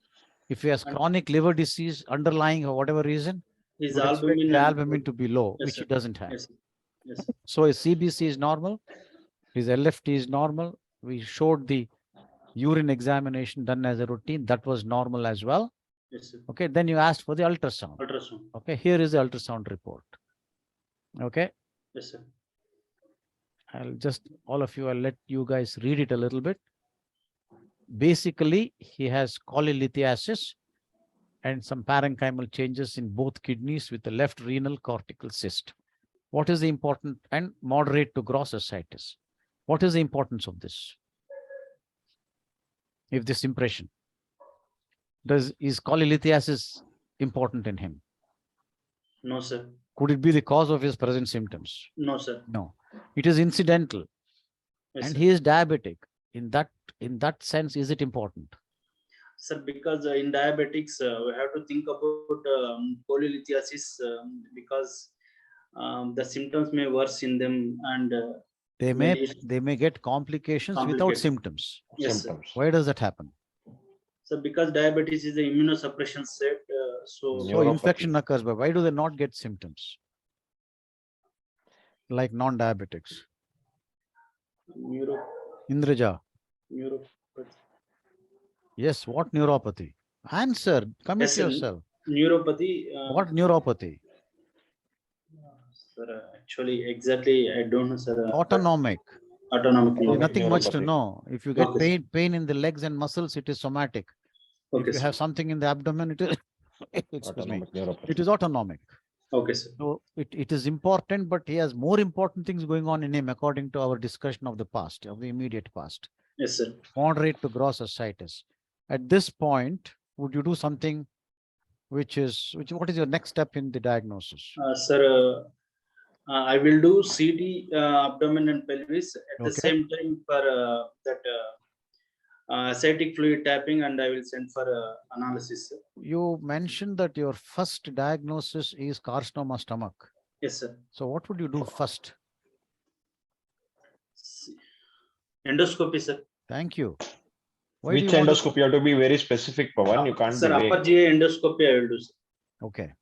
If he has And- chronic liver disease underlying or whatever reason, His you would expect albumin the and- albumin to be low, Yes, which sir. he doesn't have. Yes, sir. Yes. So his CBC is normal. His LFT is normal. We showed the urine examination done as a routine. That was normal as well. Yes, sir. Okay. Then you asked for the ultrasound. Ultrasound. Okay. Here is the ultrasound report. Okay. Yes, sir. All of you, I'll let you guys read it a little bit. Basically, he has cholelithiasis and some parenchymal changes in both kidneys with the left renal cortical cyst. What is the important and moderate to gross ascites? What is the importance of this? If this impression, is cholelithiasis important in him? No, sir. Could it be the cause of his present symptoms? No, sir. No, it is incidental. Yes, And sir. he is diabetic. In that sense, is it important? Sir, because in diabetics, we have to think about cholelithiasis because the symptoms may worsen in them and They Maybe- may get complications without Complications. symptoms. Yes, sir. Symptoms. Why does that happen? So because diabetes is the immunosuppression state, so So Neuropathy. infection occurs, but why do they not get symptoms? Like non-diabetics. neuro, Indraja. neuro, Yes, what neuropathy? Answer, commit Yes, sir. yourself. neuropathy. What neuropathy? Sir, actually, exactly, I don't know, sir. Autonomic. Autonomic There's neuropathy. nothing much to neuropathy. know. If you get Okay, sir. pain in the legs and muscles, it is somatic. If Okay, you sir. have something in the abdomen, it is excuse me, Autonomic neuropathy. it is autonomic. Okay, sir. So it is important, but he has more important things going on in him according to our discussion of the past, of the immediate past. Yes, sir. Moderate to gross ascites. At this point, would you do something what is your next step in the diagnosis? Sir, I will do CT abdomen and pelvis at the Okay. same time for that ascitic fluid tapping, and I will send for analysis, sir. You mentioned that your first diagnosis is carcinoma stomach. Yes, sir. So what would you do first? Endoscopy, sir. Thank you. Why do Which you want to- endoscopy? You have to be very specific, Pavan. You can't Sir, be upper vague. GI endoscopy I will do, sir. Okay.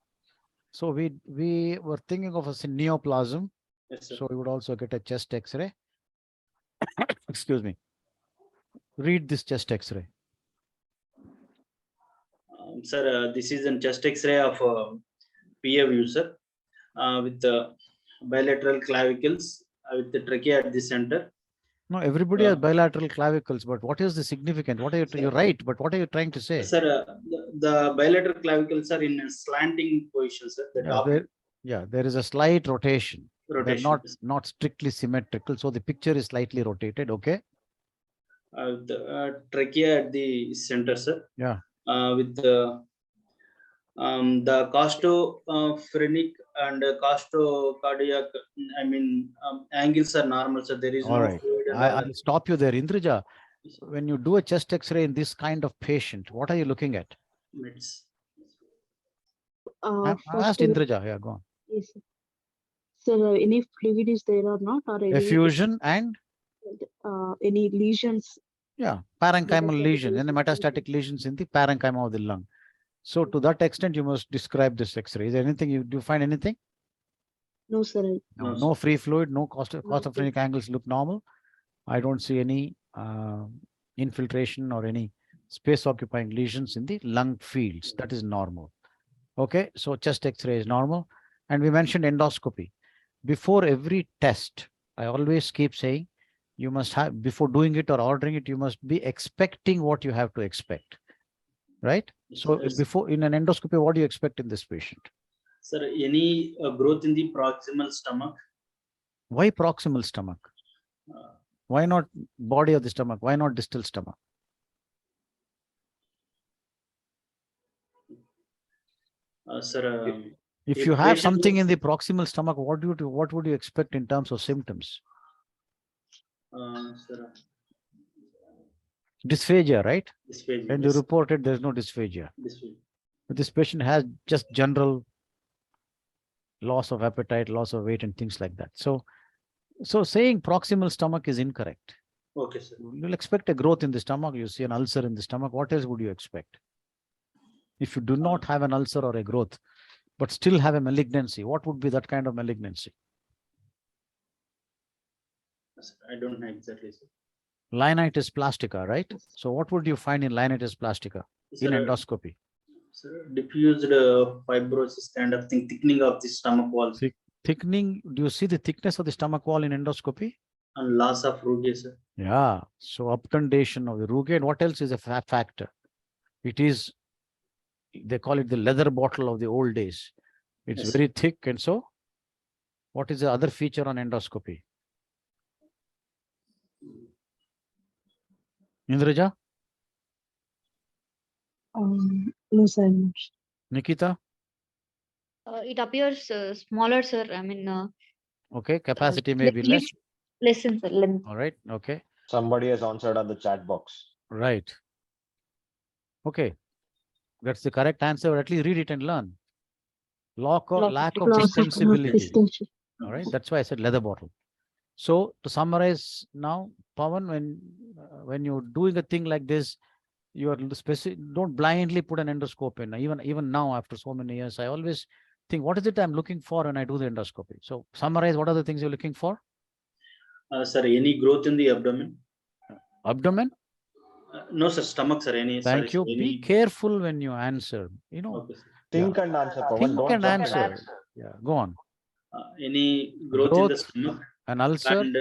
So we were thinking of a neoplasm. Yes, sir. So we would also get a chest X-ray. Excuse me. Read this chest X-ray. Sir, this is a chest X-ray of PA view, sir, with the bilateral clavicles with the trachea at the center No, everybody Uh, has bilateral clavicles, but what is the significance? What are you, you're right, but what are you trying to say? Sir, the bilateral clavicles are in a slanting position, sir. The top There is a slight rotation. They're rotation. not strictly symmetrical. So the picture is slightly rotated. Okay. The trachea at the center, sir. Yeah. With the costophrenic and costocardiac, I mean, angles are normal, so there is All no right. fluid and I'll stop you there. Indraja, when you do a chest X-ray in this kind of patient, what are you looking at? Meds. I First, asked Indraja. Yeah, go on. yes, sir. So any fluid is there or not, or any Effusion and any lesions? yeah, parenchymal Metastatic lesions and the lesions. metastatic lesions in the parenchyma of the lung. So to that extent, you must describe this X-ray. Is there anything do you find anything? No, sir. No free fluid, no costophrenic angles look normal. I don't see any infiltration or any space occupying lesions in the lung fields. That is normal. Okay, so chest X-ray is normal. And we mentioned endoscopy. Before every test, I always keep saying, you must have, before doing it or ordering it, you must be expecting what you have to expect, right? So before in an endoscopy, what do you expect in this patient? Sir, any growth in the proximal stomach? Why proximal stomach? Why not body of the stomach? Why not distal stomach? Sir, if you have something in the proximal stomach, what would you expect in terms of symptoms? Sir, Dysphagia, right? dysphagia. And you reported there's no dysphagia. Dysphagia. But this patient has just general loss of appetite, loss of weight, and things like that. So saying proximal stomach is incorrect. Okay, sir. You'll expect a growth in the stomach. You see an ulcer in the stomach. What else would you expect? If you do not have an ulcer or a growth, but still have a malignancy, what would be that kind of malignancy? I don't know exactly, sir. Linitis plastica, right? So what would you find in linitis plastica in endoscopy? Sir, diffused fibrosis kind of thing, thickening of the stomach wall. Thickening, do you see the thickness of the stomach wall in endoscopy? And loss of rugae, sir. Yeah, so obtundation of the rugae. And what else is a factor? It is, they call it the leather bottle of the old days. It's very thick. And so what is the other feature on endoscopy? Indraja? No, sir. Nikita? It appears smaller, sir. I mean, okay, capacity may be less. Listen, sir. All right, okay. Somebody has answered on the chat box. Right. Okay, that's the correct answer. At least read it and learn. Lack of distensibility. All right, that's why I said leather bottle. So to summarize now, Pavan, when you're doing a thing like this, you are specific. Don't blindly put an endoscope in. Even now, after so many years, I always think, what is it I'm looking for when I do the endoscopy? So summarize, what are the things you're looking for? Sir, any growth in the abdomen? Abdomen? No, sir. Stomach, sir. Thank you. Be careful when you answer. You know. Okay, think and answer, Pavan. Think Don't and jump answer. Yeah, go on. Any growth in the stomach? An ulcer? And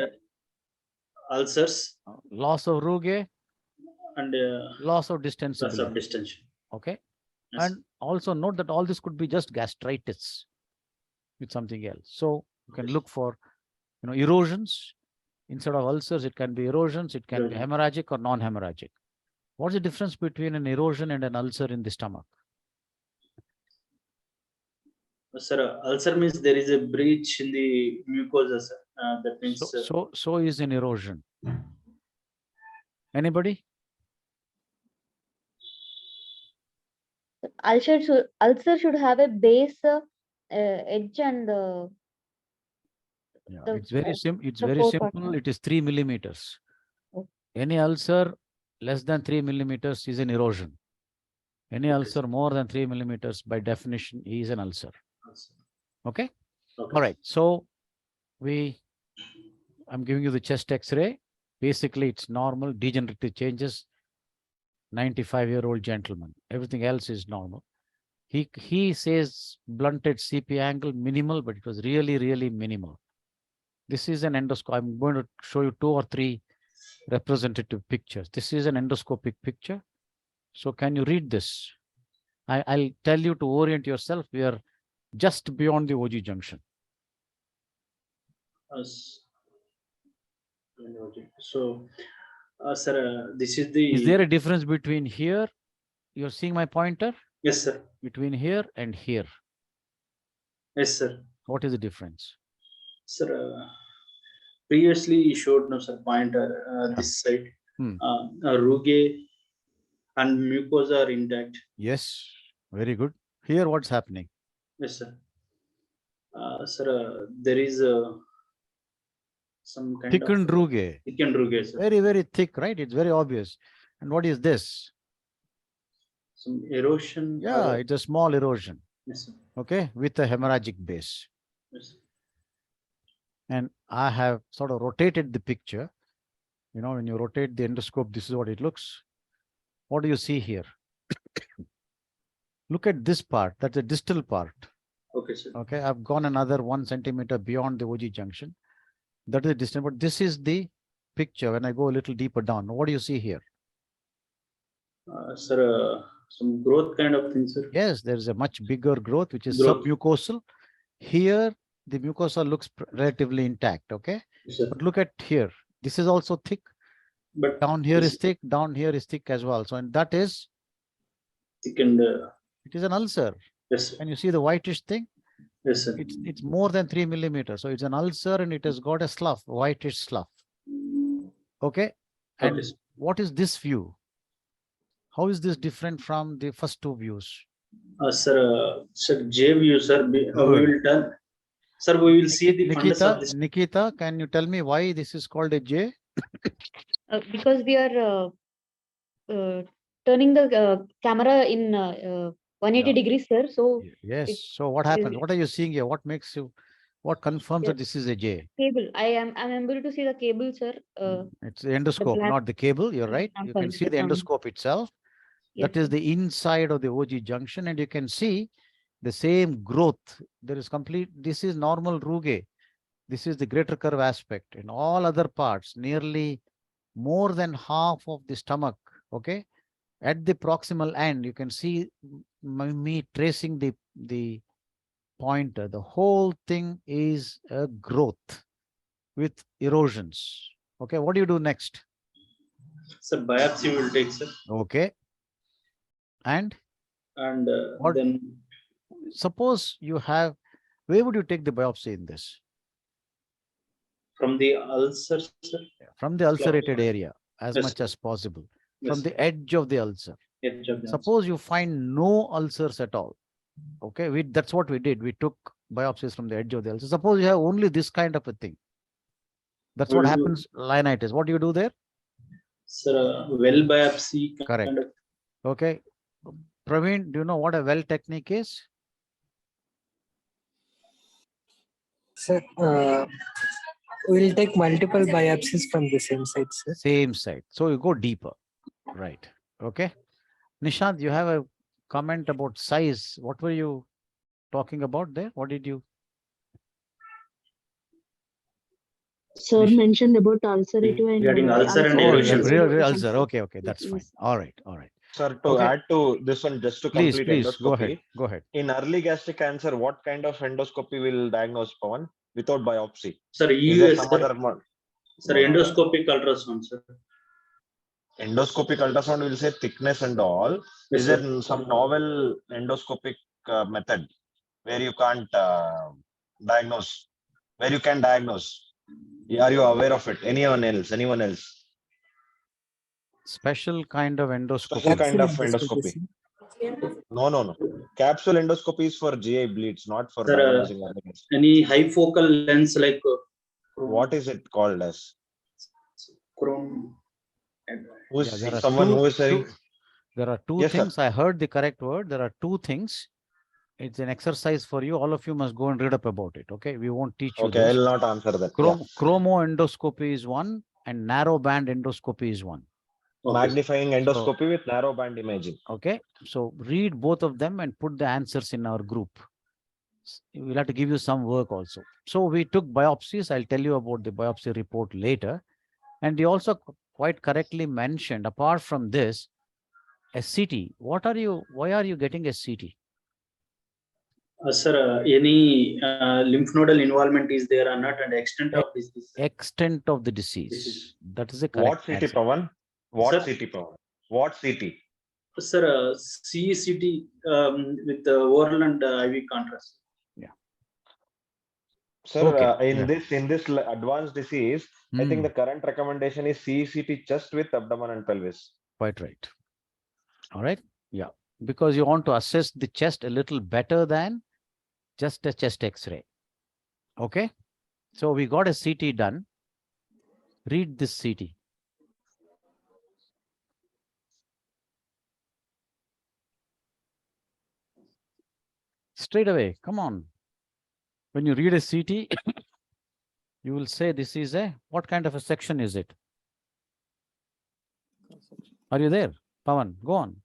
ulcers? Loss of rugae? And loss of distensibility. loss of distension. Okay. Yes. And also note that all this could be just gastritis with something else. So you can look for, erosions. Instead of ulcers, it can be erosions. It can be hemorrhagic or non-hemorrhagic. What's the difference between an erosion and an ulcer in the stomach? Sir, ulcer means there is a breach in the mucosa, sir. That means so is an erosion. Anybody? Ulcer should have a base, edge, and it's very simple. It is 3 millimeters. Okay. Any ulcer less than 3 millimeters is an erosion. Any ulcer more than 3 millimeters, by definition, is an ulcer. Okay. All right. So I'm giving you the chest X-ray. Basically, it's normal degenerative changes. 95-year-old gentleman. Everything else is normal. He says blunted CP angle minimal, but it was really, really minimal. This is an endoscope. I'm going to show you 2 or 3 representative pictures. This is an endoscopic picture. So can you read this? I'll tell you to orient yourself. We are just beyond the OG junction. So, sir, this is the. Is there a difference between here? You're seeing my pointer? Yes, sir. Between here and here. Yes, sir. What is the difference? Sir, previously you showed no sir pointer this side. Rugae and mucosa are intact. Yes, very good. Here, what's happening? Yes, sir. Sir, there is some kind Thickened of rugae. thickened rugae, sir. Very, very thick, right? It's very obvious. And what is this? Some erosion. Yeah, it's a small erosion. Yes, sir. Okay, with a hemorrhagic base. Yes, sir. And I have sort of rotated the picture. You know, when you rotate the endoscope, this is what it looks. What do you see here? Look at this part. That's the distal part. Okay, sir. Okay, I've gone another 1 centimeter beyond the OG junction. That is the distance, but this is the picture when I go a little deeper down. What do you see here? Sir, some growth kind of thing, sir. Yes, there is a much bigger growth, which is Growth. submucosal. Here, the mucosa looks relatively intact. Okay, Yes, sir. but look at here. This is also thick. But Down here this is thick. Down here is thick as well. So, and that is, thickened. it is an ulcer. Yes, sir. And you see the whitish thing? Yes, sir. It's more than 3 millimeters. So it's an ulcer and it has got a slough, whitish slough. Okay. And Okay, sir. what is this view? How is this different from the first two views? Sir, J view, sir. We Good. will turn. Sir, we will see the fundus of this. Nikita, can you tell me why this is called a J? Because we are turning the camera in 180 Yeah. degrees, sir. So Yes. it So what is- happens? What are you seeing here? What makes you, what confirms that Yes. this is a J? cable. I'm able to see the cable, sir. It's the endoscope, black- not the cable. You're right. I'm You can sorry, see the endoscope itself. yes, That is sir. the inside of the OG junction, and you can see the same growth. There is complete, this is normal rugae. This is the greater curve aspect. In all other parts, nearly more than half of the stomach, okay? At the proximal end, you can see me tracing the pointer. The whole thing is a growth with erosions. Okay, what do you do next? Sir, biopsy will take, sir. Okay. And And What- then suppose you have, where would you take the biopsy in this? from the ulcer, sir. From the ulcerated area as Yes, much sir. as possible. Yes, From the edge of the ulcer. edge of the ulcer. Suppose you find no ulcers at all. Okay, that's what we did. We took biopsies from the edge of the ulcer. Suppose you have only this kind of a thing. That's what We'll do- happens, linitis. What do you do there? Sir, well biopsy. Correct. Kind of, Okay. Praveen, do you know what a well technique is? Sir, we'll take multiple biopsies from the same site, sir. Same side. So you go deeper. Right. Okay. Nishant, you have a comment about size. What were you talking about there? What did you? Sir Nish- mentioned about ulcerative and Regarding ulcer and Oh, erosion. real ulcer. Okay, okay. That's fine. Yes. All right. All right. Sir, to Okay. add to this one, just to Please, complete please go endoscopy. ahead. Go ahead. In early gastric cancer, what kind of endoscopy will diagnose, Pavan, without biopsy? Sir, Is there EUS, some sir. other one? Sir, No, no, no. endoscopic ultrasound, sir. Endoscopic ultrasound will say thickness and all. Yes, Is sir. there some novel endoscopic method where you can't diagnose? Where you can diagnose? Are you aware of it? Anyone else? Anyone else? Special kind of endoscopy. Special kind of Capsule endoscopy. endoscopy. No. Capsule endoscopy is for GI bleeds, not for Sir, diagnosing organs. Any high focal lens like What is it called as? chrome? Who Yeah, is there are someone who is saying? There are two Yes, sir. things. I heard the correct word. There are two things. It's an exercise for you. All of you must go and read up about it. Okay. We won't teach you Okay, this. I'll not answer that. Yeah. Chromoendoscopy is one and narrow band endoscopy is one. Okay. Magnifying endoscopy with narrow band imaging. Okay. So read both of them and put the answers in our group. We'll have to give you some work also. So we took biopsies. I'll tell you about the biopsy report later. And you also quite correctly mentioned, apart from this, a CT. Why are you getting a CT? Sir, any lymph nodal involvement is there or not, and extent of disease? Extent of the disease. That is a correct What CT, answer. Pavan? What Sir? CT, Pavan? What CT? Sir, CECT with oral and IV contrast. Sir, Okay, in this advanced disease, I think the current recommendation is CECT chest with abdomen and pelvis. Quite right. All right. Yeah. Because you want to assess the chest a little better than just a chest X-ray. Okay. So we got a CT done. Read this CT. Straight away. Come on. When you read a CT, you will say this is a, what kind of a section is it? Are you there? Pavan, go on.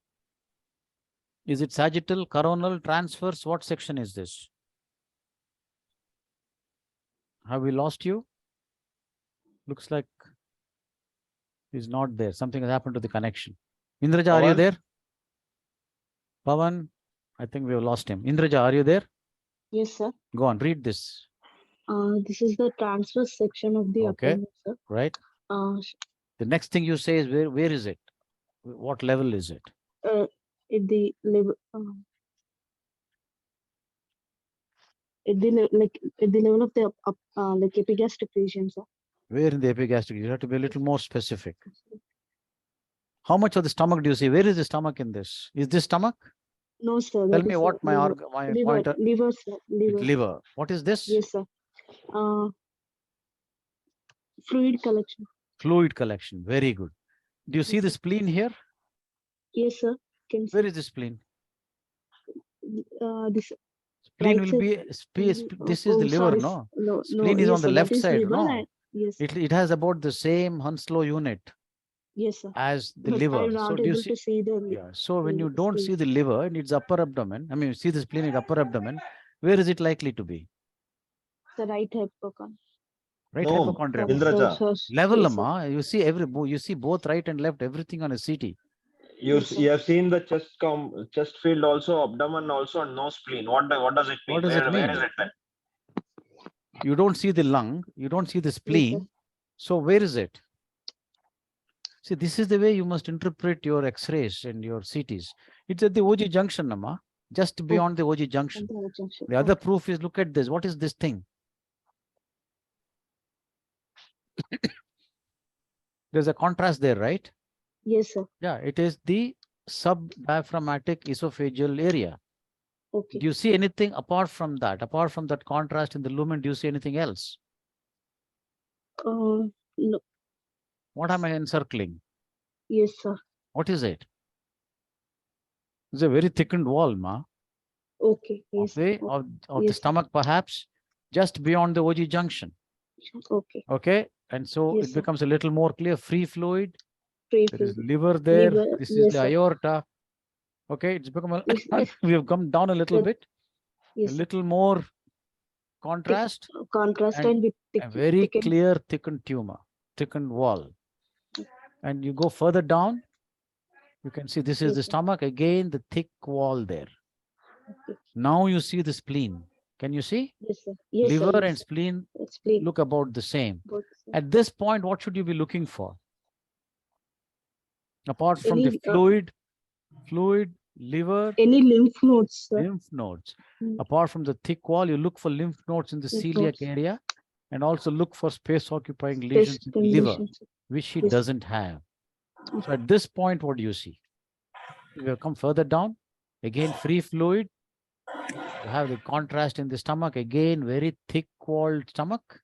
Is it sagittal, coronal, transverse? What section is this? Have we lost you? Looks like he's not there. Something has happened to the connection. Indraja, are you Pavan? there? Pavan, I think we have lost him. Indraja, are you there? Yes, sir. Go on, read this. This is the transverse section of the Okay. abdomen, sir. Right. Uh, The next thing you say is where is it? What level is it? at the level, at the level of the like epigastric region, sir. Where in the epigastric? You have to be a little more specific. How much of the stomach do you see? Where is the stomach in this? Is this stomach? No, sir. Tell that me is, what my liver, pointer. liver, sir. Liver. Liver. What is this? Yes, sir. Fluid collection. Fluid collection. Very good. Do you see Yes, the sir. spleen here? Yes, sir. Can Where is the spleen? this Spleen right will side. be this is the liver, sorry, no? No, Spleen is yes, on the sir, left that is side, liver no? and- yes, It has about the same Hounslow unit yes, sir. as the But liver. I'm So not do you able see? to see the. Yeah. So when you the don't spleen. see the liver in its upper abdomen, I mean, you see the spleen in upper abdomen, where is it likely to be? The right hypochondrium. Right No, hypochondrium. Indraja. Level, yes, sir. Amma. You see you see both right and left, everything on a CT. Yes, sir. You have seen the chest field also, abdomen also, and no spleen. What does it mean? What does it Where mean? is it then? You don't see the lung, you don't see the Yes, sir. spleen. So where is it? See, this is the way you must interpret your X-rays and your CTs. It's at the OG junction, Amma, just beyond the OG junction. The other proof is, look at this. What is this thing? There's a contrast there, right? Yes, sir. Yeah, it is the subdiaphragmatic esophageal area. Okay. Do you see anything apart from that? Apart from that contrast in the lumen, do you see anything else? No. What am I encircling? Yes, sir. What is it? It's a very thickened wall, ma. Okay. Yes. Okay, of the Yes, sir. stomach, perhaps just beyond the OG junction. Okay. Okay, and so Yes, it sir. becomes a little more clear. Free fluid. Free There is fluid. liver there. Liver, This is yes, the sir. aorta. Okay, it's become a, Yes, we have come down a little But- bit. yes, A sir. little more contrast. Contrast and and with a very thickened. clear thickened tumor, thickened wall. And you go further down, you can see this is Yes, the sir. stomach, again the thick wall there. Okay. Now you see the spleen. Can you see? Yes, sir. Yes, Liver sir. and spleen Spleen. look about the same. Both, sir. At this point, what should you be looking for? Apart from the Any, fluid, liver, any lymph nodes, sir. lymph nodes. Mm. Apart from the thick wall, you look for lymph nodes in the Lymph celiac nodes. area, and also look for space occupying lesions in the liver, Lesions. which he Yes. doesn't have. So at this point, what do you see? You have come further down, again free fluid. You have the contrast in the stomach, again very thick walled stomach.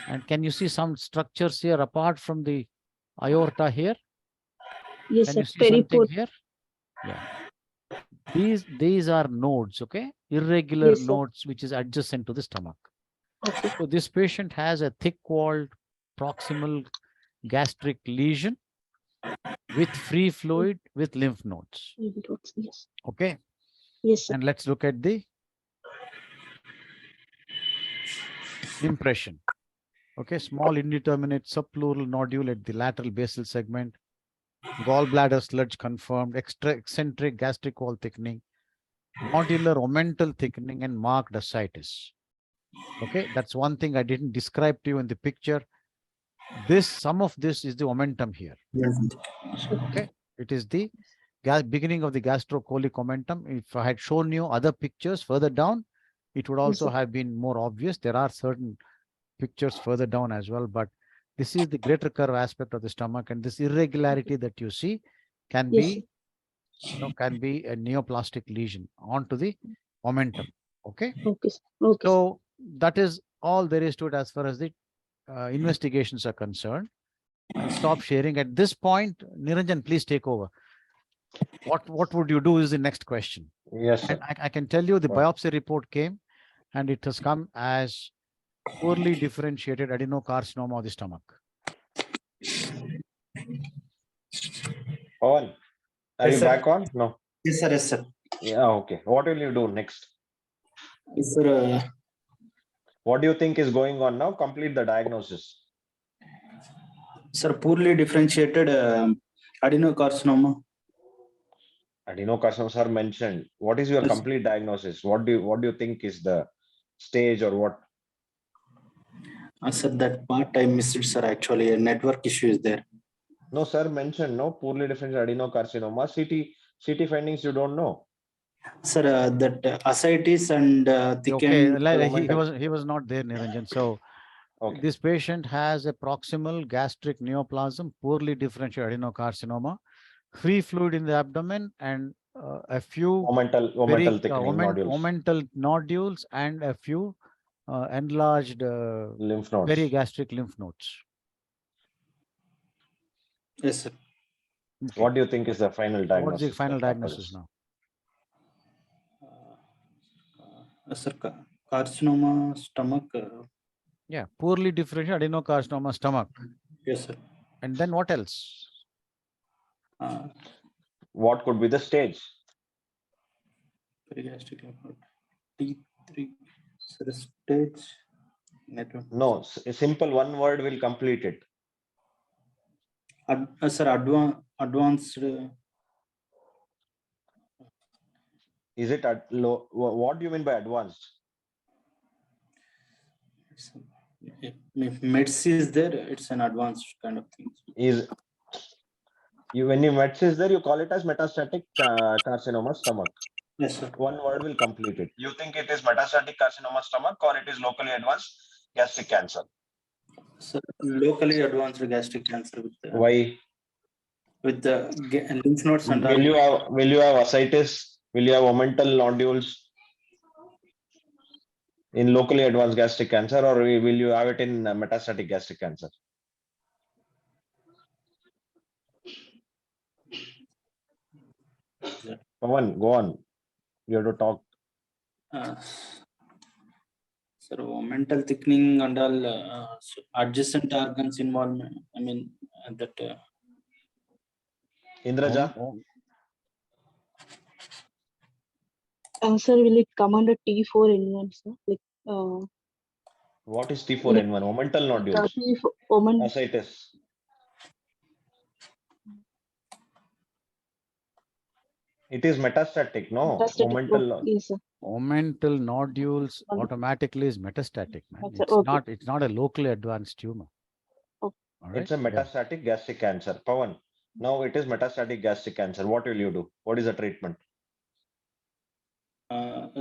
And can you see some structures here apart from the aorta here? Yes, Can sir. you see something Periport. here? Yeah. These are nodes, okay? Irregular Yes, sir. nodes which is adjacent to the stomach. Okay. So this patient has a thick walled proximal gastric lesion with free fluid with lymph nodes. Lymph nodes, yes. Okay. Yes, sir. And let's look at the impression. Okay, small indeterminate subpleural nodule at the lateral basal segment. Gallbladder sludge confirmed. Extra eccentric gastric wall thickening. Nodular omental thickening and marked ascites. Okay, that's one thing I didn't describe to you in the picture. Some of this is the omentum here. Okay, it is the beginning of the gastrocolic omentum. If I had shown you other pictures further down, it would also have been more obvious. There are certain pictures further down as well, but this is the greater curve aspect of the stomach, and this irregularity that you see can be, can be a neoplastic lesion onto the omentum. Okay. Okay. Okay. So that is all there is to it as far as the investigations are concerned. I'll stop sharing at this point. Niranjan, please take over. What would you do is the next question. Yes, sir. And I can tell you the biopsy report came and it has come as poorly differentiated adenocarcinoma of the stomach. Pavan, are Yes, you sir. back on? No. Yes, sir. Yes, sir. Yeah, okay. What will you do next? Yes, sir. What do you think is going on now? Complete the diagnosis. Sir, poorly differentiated adenocarcinoma. Adenocarcinomas are mentioned. What is your Yes. complete diagnosis? What do you think is the stage or what? Sir, that part I missed it, sir. Actually, a network issue is there. No, sir, mentioned no poorly differentiated adenocarcinoma. CT findings you don't know. Sir, that ascites and thickened. Okay, he was not there, Niranjan. So Okay. this patient has a proximal gastric neoplasm, poorly differentiated adenocarcinoma, free fluid in the abdomen, and a few Omental thickening nodules. omental nodules and a few enlarged Lymph nodes. perigastric lymph nodes. Yes, sir. Okay. What do you think is the final diagnosis? What is the final diagnosis now? Sir, carcinoma stomach. Yeah, poorly differentiated adenocarcinoma stomach. Yes, sir. And then what else? What could be the stage? Perigastric lymph node. T3. Sir, stage. Network. No, a simple one word will complete it. Sir, advanced. Is it at low? What do you mean by advanced? If METS is there, it's an advanced kind of thing. When you METS is there, you call it as metastatic carcinoma stomach. Yes, sir. One word will complete it. You think it is metastatic carcinoma stomach or it is locally advanced gastric cancer? So locally advanced gastric cancer with the, Why? with the lymph nodes and Will you have ascites? Will you have omental nodules in locally advanced gastric cancer, or will you have it in metastatic gastric cancer? Pavan, go on. You have to talk. So mental thickening and all adjacent organs involvement. I mean that. Indraja. Sir, will it come under T4N1, sir? Like, What is T4N1? Omental nodules. Ascites. It is metastatic, no? Omental. Yes, sir. Omental nodules automatically is metastatic, man. It's not a locally advanced tumor. Okay. Right? It's a metastatic gastric cancer. Pavan, now it is metastatic gastric cancer. What will you do? What is the treatment?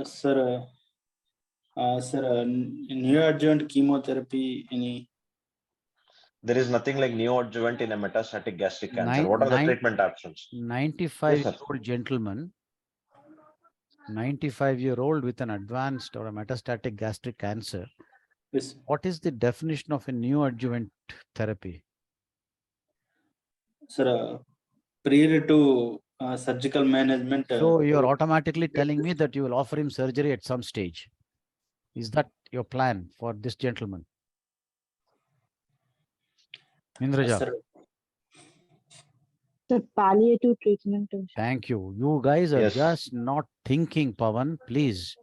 Sir, neoadjuvant chemotherapy. Any? There is nothing like neoadjuvant in a metastatic gastric cancer. What are the treatment options? 95-year-old gentleman, 95-year-old with an advanced or a metastatic gastric cancer. Yes. What is the definition of a neoadjuvant therapy? Sir, prior to surgical management. So you're automatically telling me that you will offer him surgery at some stage. Is that your plan for this gentleman? Indraja. The palliative treatment. Thank you. You guys are just not thinking, Pavan. Please.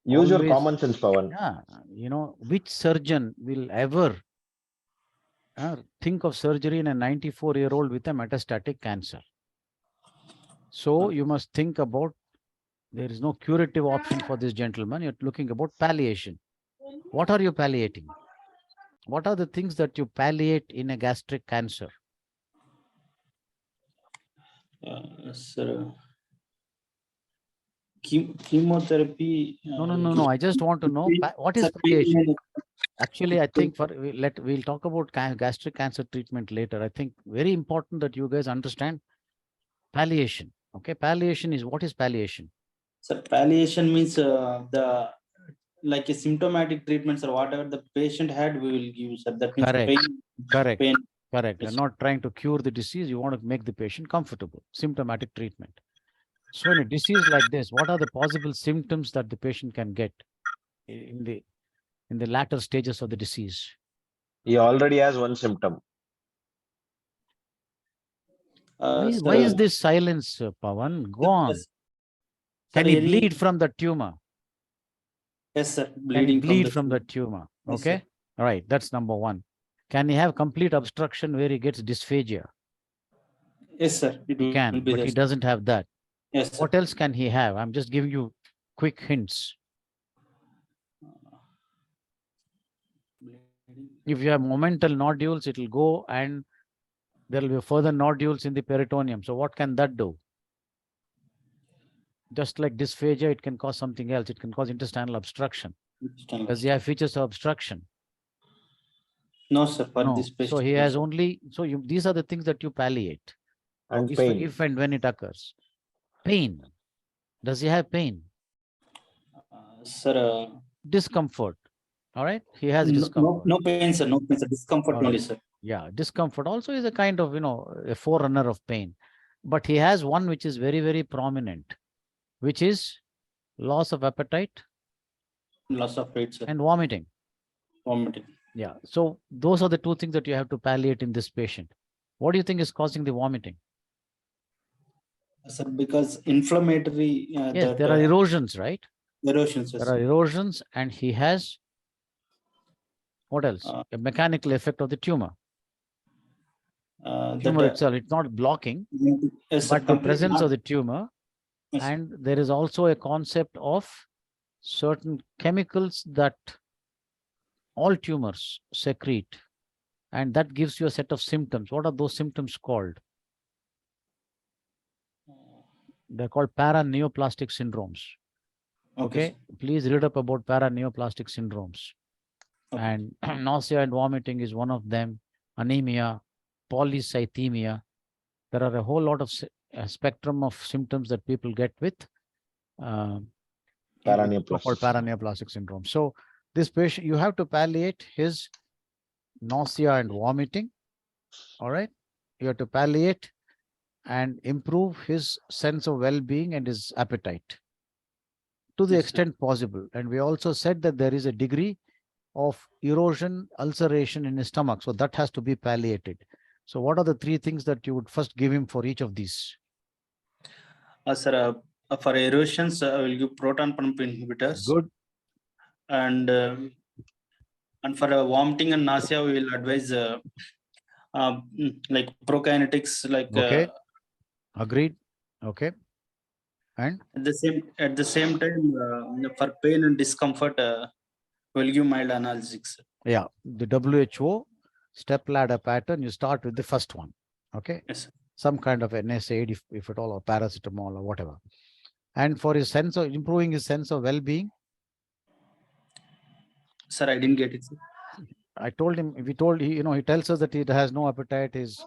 Use your common sense, Pavan. Yeah. You know, which surgeon will ever think of surgery in a 94-year-old with a metastatic cancer. So you must think about, there is no curative option for this gentleman. You're looking about palliation. What are you palliating? What are the things that you palliate in a gastric cancer? Sir, chemotherapy. No. I just want to know what is palliation. Actually, I think we'll talk about gastric cancer treatment later. I think very important that you guys understand palliation. Okay, palliation is, what is palliation? So palliation means the like a symptomatic treatments or whatever the patient had, we will give, sir. That means Correct. pain. Correct. Pain. Correct. You're Yes. not trying to cure the disease. You want to make the patient comfortable. Symptomatic treatment. So in a disease like this, what are the possible symptoms that the patient can get in the latter stages of the disease? He already has one symptom. Why is this silence, Pavan? Go on. Yes. Can Sir, he any- bleed from the tumor? Yes, sir. Can he Bleeding bleed from the tumor? Yes, Okay. sir. All right. That's number one. Can he have complete obstruction where he gets dysphagia? Yes, sir. It He will can, be but there, he sir. doesn't have that. Yes, sir. What else can he have? I'm just giving you quick hints. If you have momental nodules, it will go and there will be further nodules in the peritoneum. So what can that do? Just like dysphagia, it can cause something else. It can cause intestinal obstruction. Does he have features of obstruction? No, sir. For No. this patient. So he has only, these are the things that you palliate. And If, pain. if and when it occurs. Pain. Does he have pain? Sir. Discomfort. All right. He has No, discomfort. no pain, sir. No pain, sir. Discomfort All right. only, sir. Yeah. Discomfort also is a kind of, a forerunner of pain. But he has one which is very, very prominent, which is loss of appetite Loss of weight, sir. and vomiting. Vomiting. Yeah. So those are the two things that you have to palliate in this patient. What do you think is causing the vomiting? Sir, because inflammatory. Yes, there are erosions, right? Erosions. There are erosions, and he has what else? A mechanical effect of the tumor. Tumor itself, it's not blocking, yes, but the presence of the tumor, and there is also a concept of certain chemicals that all tumors secrete, and that gives you a set of symptoms. What are those symptoms called? They're called paraneoplastic syndromes. Okay. Please read up about paraneoplastic syndromes. And nausea and vomiting is one of them. Anemia, polycythemia. There are a whole lot of spectrum of symptoms that people get with paraneoplastic syndrome. So this patient, you have to palliate his nausea and vomiting. All right. You have to palliate and improve his sense of well-being and his appetite to the extent possible. And we also said that there is a degree of erosion, ulceration in his stomach. So that has to be palliated. So what are the three things that you would first give him for each of these? Sir, for erosions, I will give proton pump inhibitors. Good. And for vomiting and nausea, we will advise like prokinetics, like. Okay. Agreed. Okay. And at the same time, for pain and discomfort, we'll give mild analgesics. Yeah, the WHO step ladder pattern, you start with the first one. Okay. Yes, sir. Some kind of NSAID, if at all, or paracetamol or whatever. And for his sense of improving his sense of well-being. Sir, I didn't get it, sir. I told him, he tells us that he has no appetite, he's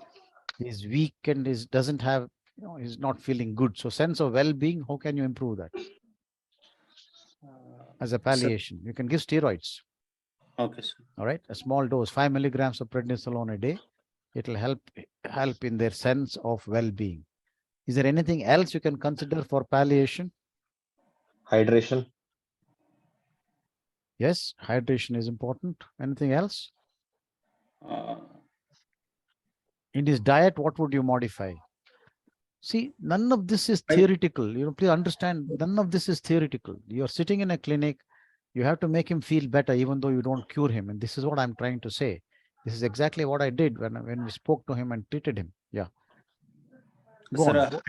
weak and doesn't have, he's not feeling good. So sense of well-being, how can you improve that? As a palliation, you can give steroids. Okay, sir. All right, a small dose, 5 milligrams of prednisolone a day. It will help in their sense of well-being. Is there anything else you can consider for palliation? Hydration. Yes, hydration is important. Anything else? In his diet, what would you modify? See, none of this is theoretical. Please understand, none of this is theoretical. You're sitting in a clinic, you have to make him feel better, even though you don't cure him. And this is what I'm trying to say. This is exactly what I did when we spoke to him and treated him. Yeah. Go Sir, on. high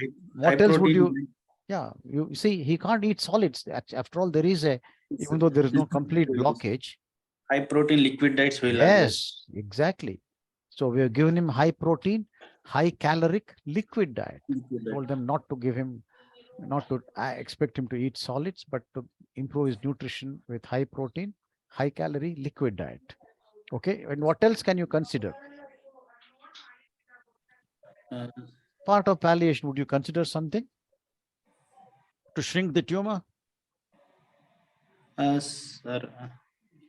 What else would protein. you? Yeah, you see, he can't eat solids. After all, there is a, even though there is no complete blockage. High protein liquid diets will Yes, exactly. So we have given him high protein, high caloric liquid diet. Told them not to give him, not to expect him to eat solids, but to improve his nutrition with high protein, high calorie liquid diet. Okay, and what else can you consider? Part of palliation, would you consider something to shrink the tumor? Sir,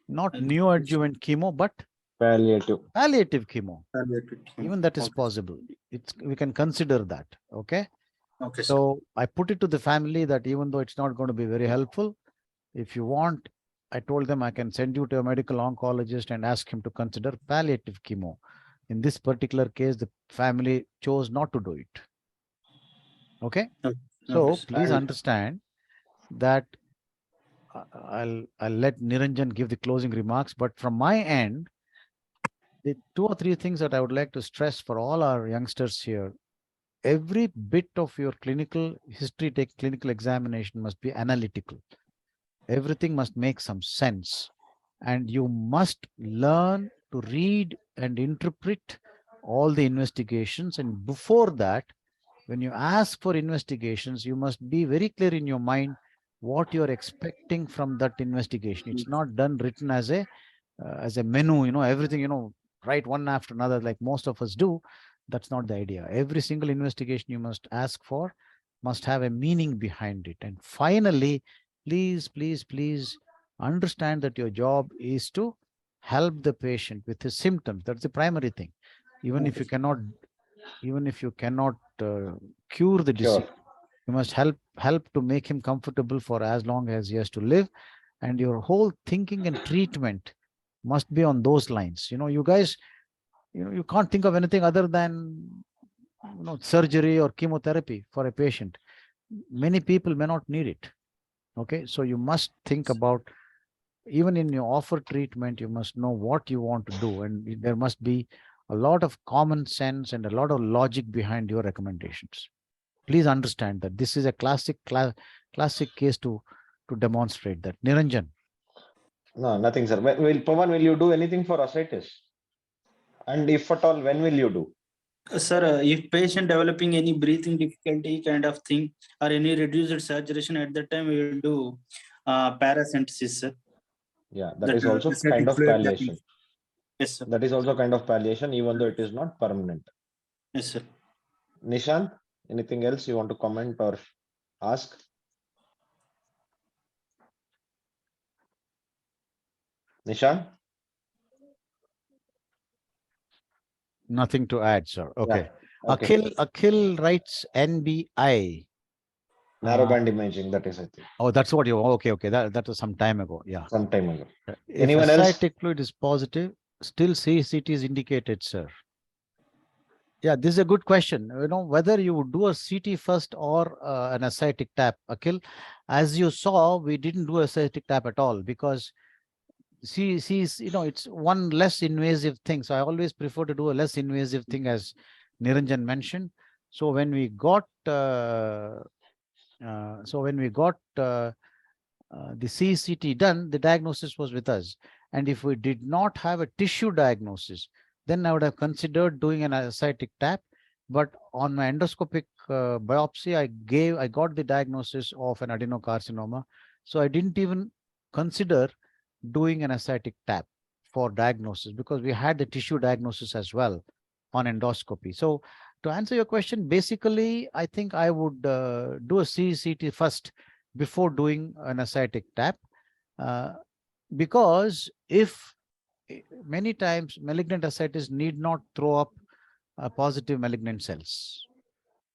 Not neoadjuvant chemo, but Palliative. palliative chemo. palliative. Even that is Okay. possible. We can consider that. Okay. Okay, sir. So I put it to the family that even though it's not going to be very helpful, if you want, I told them I can send you to a medical oncologist and ask him to consider palliative chemo. In this particular case, the family chose not to do it. Okay. Okay. So Okay, sir. please understand that I'll let Niranjan give the closing remarks, but from my end, the 2 or 3 things that I would like to stress for all our youngsters here. Every bit of your clinical history, clinical examination must be analytical. Everything must make some sense. And you must learn to read and interpret all the investigations. And before that, when you ask for investigations, you must be very clear in your mind what you're expecting from that investigation. It's not done written as a menu, everything, write one after another like most of us do. That's not the idea. Every single investigation you must ask for must have a meaning behind it. And finally, please, please, please understand that your job is to help the patient with his symptoms. That's the primary thing. Even if you cannot cure the disease, you must help to make him comfortable for as long as he has to live. And your whole thinking and treatment must be on those lines. You guys, you can't think of anything other than surgery or chemotherapy for a patient. Many people may not need it. Okay, so you must think about, even in your offer treatment, you must know what you want to do, and there must be a lot of common sense and a lot of logic behind your recommendations. Please understand that this is a classic case to demonstrate that. Niranjan. No, nothing, sir. Pavan, will you do anything for ascites? And if at all, when will you do? Sir, if patient developing any breathing difficulty kind of thing or any reduced saturation, at that time we will do paracentesis, sir. Yeah, that is also ascitic kind of fluid palliation. tapping. Yes, sir. That is also kind of palliation, even though it is not permanent. Yes, sir. Nishant, anything else you want to comment or ask? Nishant? Nothing to add, sir. Okay. Yeah. Okay. Akhil writes NBI. Narrowband imaging, that is, I think. Oh, that's what you, okay. That was some time ago. Yeah. Some time ago. If Anyone else? ascitic fluid is positive, still CCT is indicated, sir. Yeah, this is a good question. Whether you would do a CT first or an ascitic tap, Akhil. As you saw, we didn't do ascitic tap at all because it's one less invasive thing. So I always prefer to do a less invasive thing, as Niranjan mentioned. So when we got the CCT done, the diagnosis was with us. And if we did not have a tissue diagnosis, then I would have considered doing an ascitic tap. But on my endoscopic biopsy, I got the diagnosis of an adenocarcinoma. So I didn't even consider doing an ascitic tap for diagnosis because we had the tissue diagnosis as well on endoscopy. So to answer your question, basically, I think I would do a CCT first before doing an ascitic tap, because if many times malignant ascites need not throw up positive malignant cells.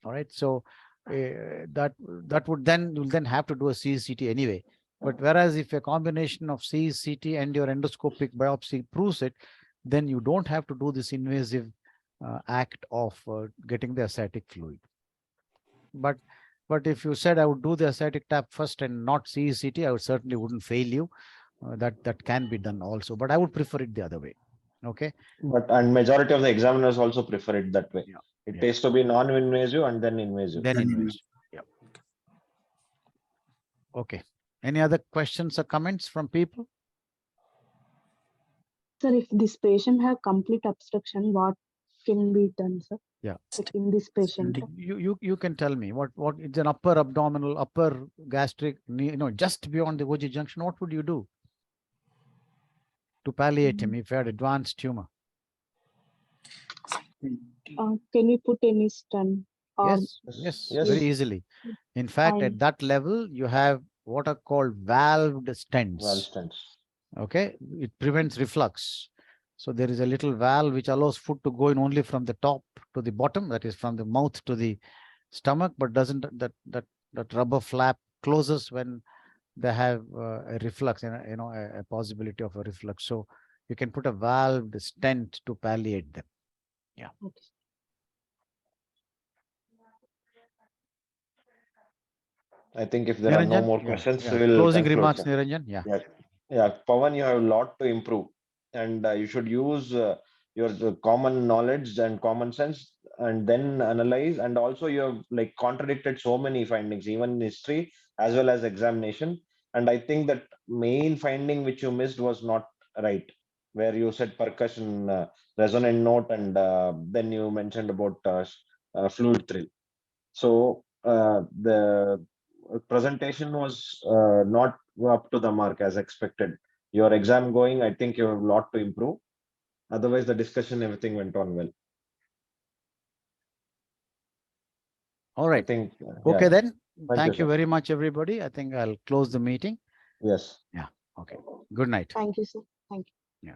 All right, so that would then, you'll then have to do a CCT anyway. But whereas if a combination of CCT and your endoscopic biopsy proves it, then you don't have to do this invasive act of getting the ascitic fluid. But if you said I would do the ascitic tap first and not CCT, I certainly wouldn't fail you. That can be done also, but I would prefer it the other way. Okay. And majority of the examiners also prefer it that way. Yeah. It Yeah. takes to be non-invasive and then invasive. Then invasive. Yeah. Okay. Any other questions or comments from people? Sir, if this patient have complete obstruction, what can be done, sir? Yeah. Like in this patient. You can tell me what it's an upper abdominal, upper gastric, just beyond the Golgi junction. What would you do to palliate him if he had advanced tumor? Can we put any stent? Yes, Yes. very easily. In fact, at that level, you have what are called valved stents. Valve stents. Okay, it prevents reflux. So there is a little valve which allows food to go in only from the top to the bottom, that is from the mouth to the stomach, but doesn't that rubber flap closes when they have a reflux, a possibility of a reflux. So you can put a valved stent to palliate them. Yeah. Okay. I think if there are no Niranjan? more Yeah, questions, yeah. we will Closing conclude, remarks, sir. Niranjan. Yeah. Yeah, Pavan, you have a lot to improve, and you should use your common knowledge and common sense, and then analyze. And also, you have like contradicted so many findings, even in history as well as examination. And I think that main finding which you missed was not right, where you said percussion, resonant note, and then you mentioned about fluid thrill. So the presentation was not up to the mark as expected. Your exam going, I think you have a lot to improve. Otherwise, the discussion, everything went on well. All I right. think, Okay, yeah. then. Thank Thank you, you sir. very much, everybody. I think I'll close the meeting. Yes. Yeah. Okay. Good night. Thank you, sir. Thank you. Yeah.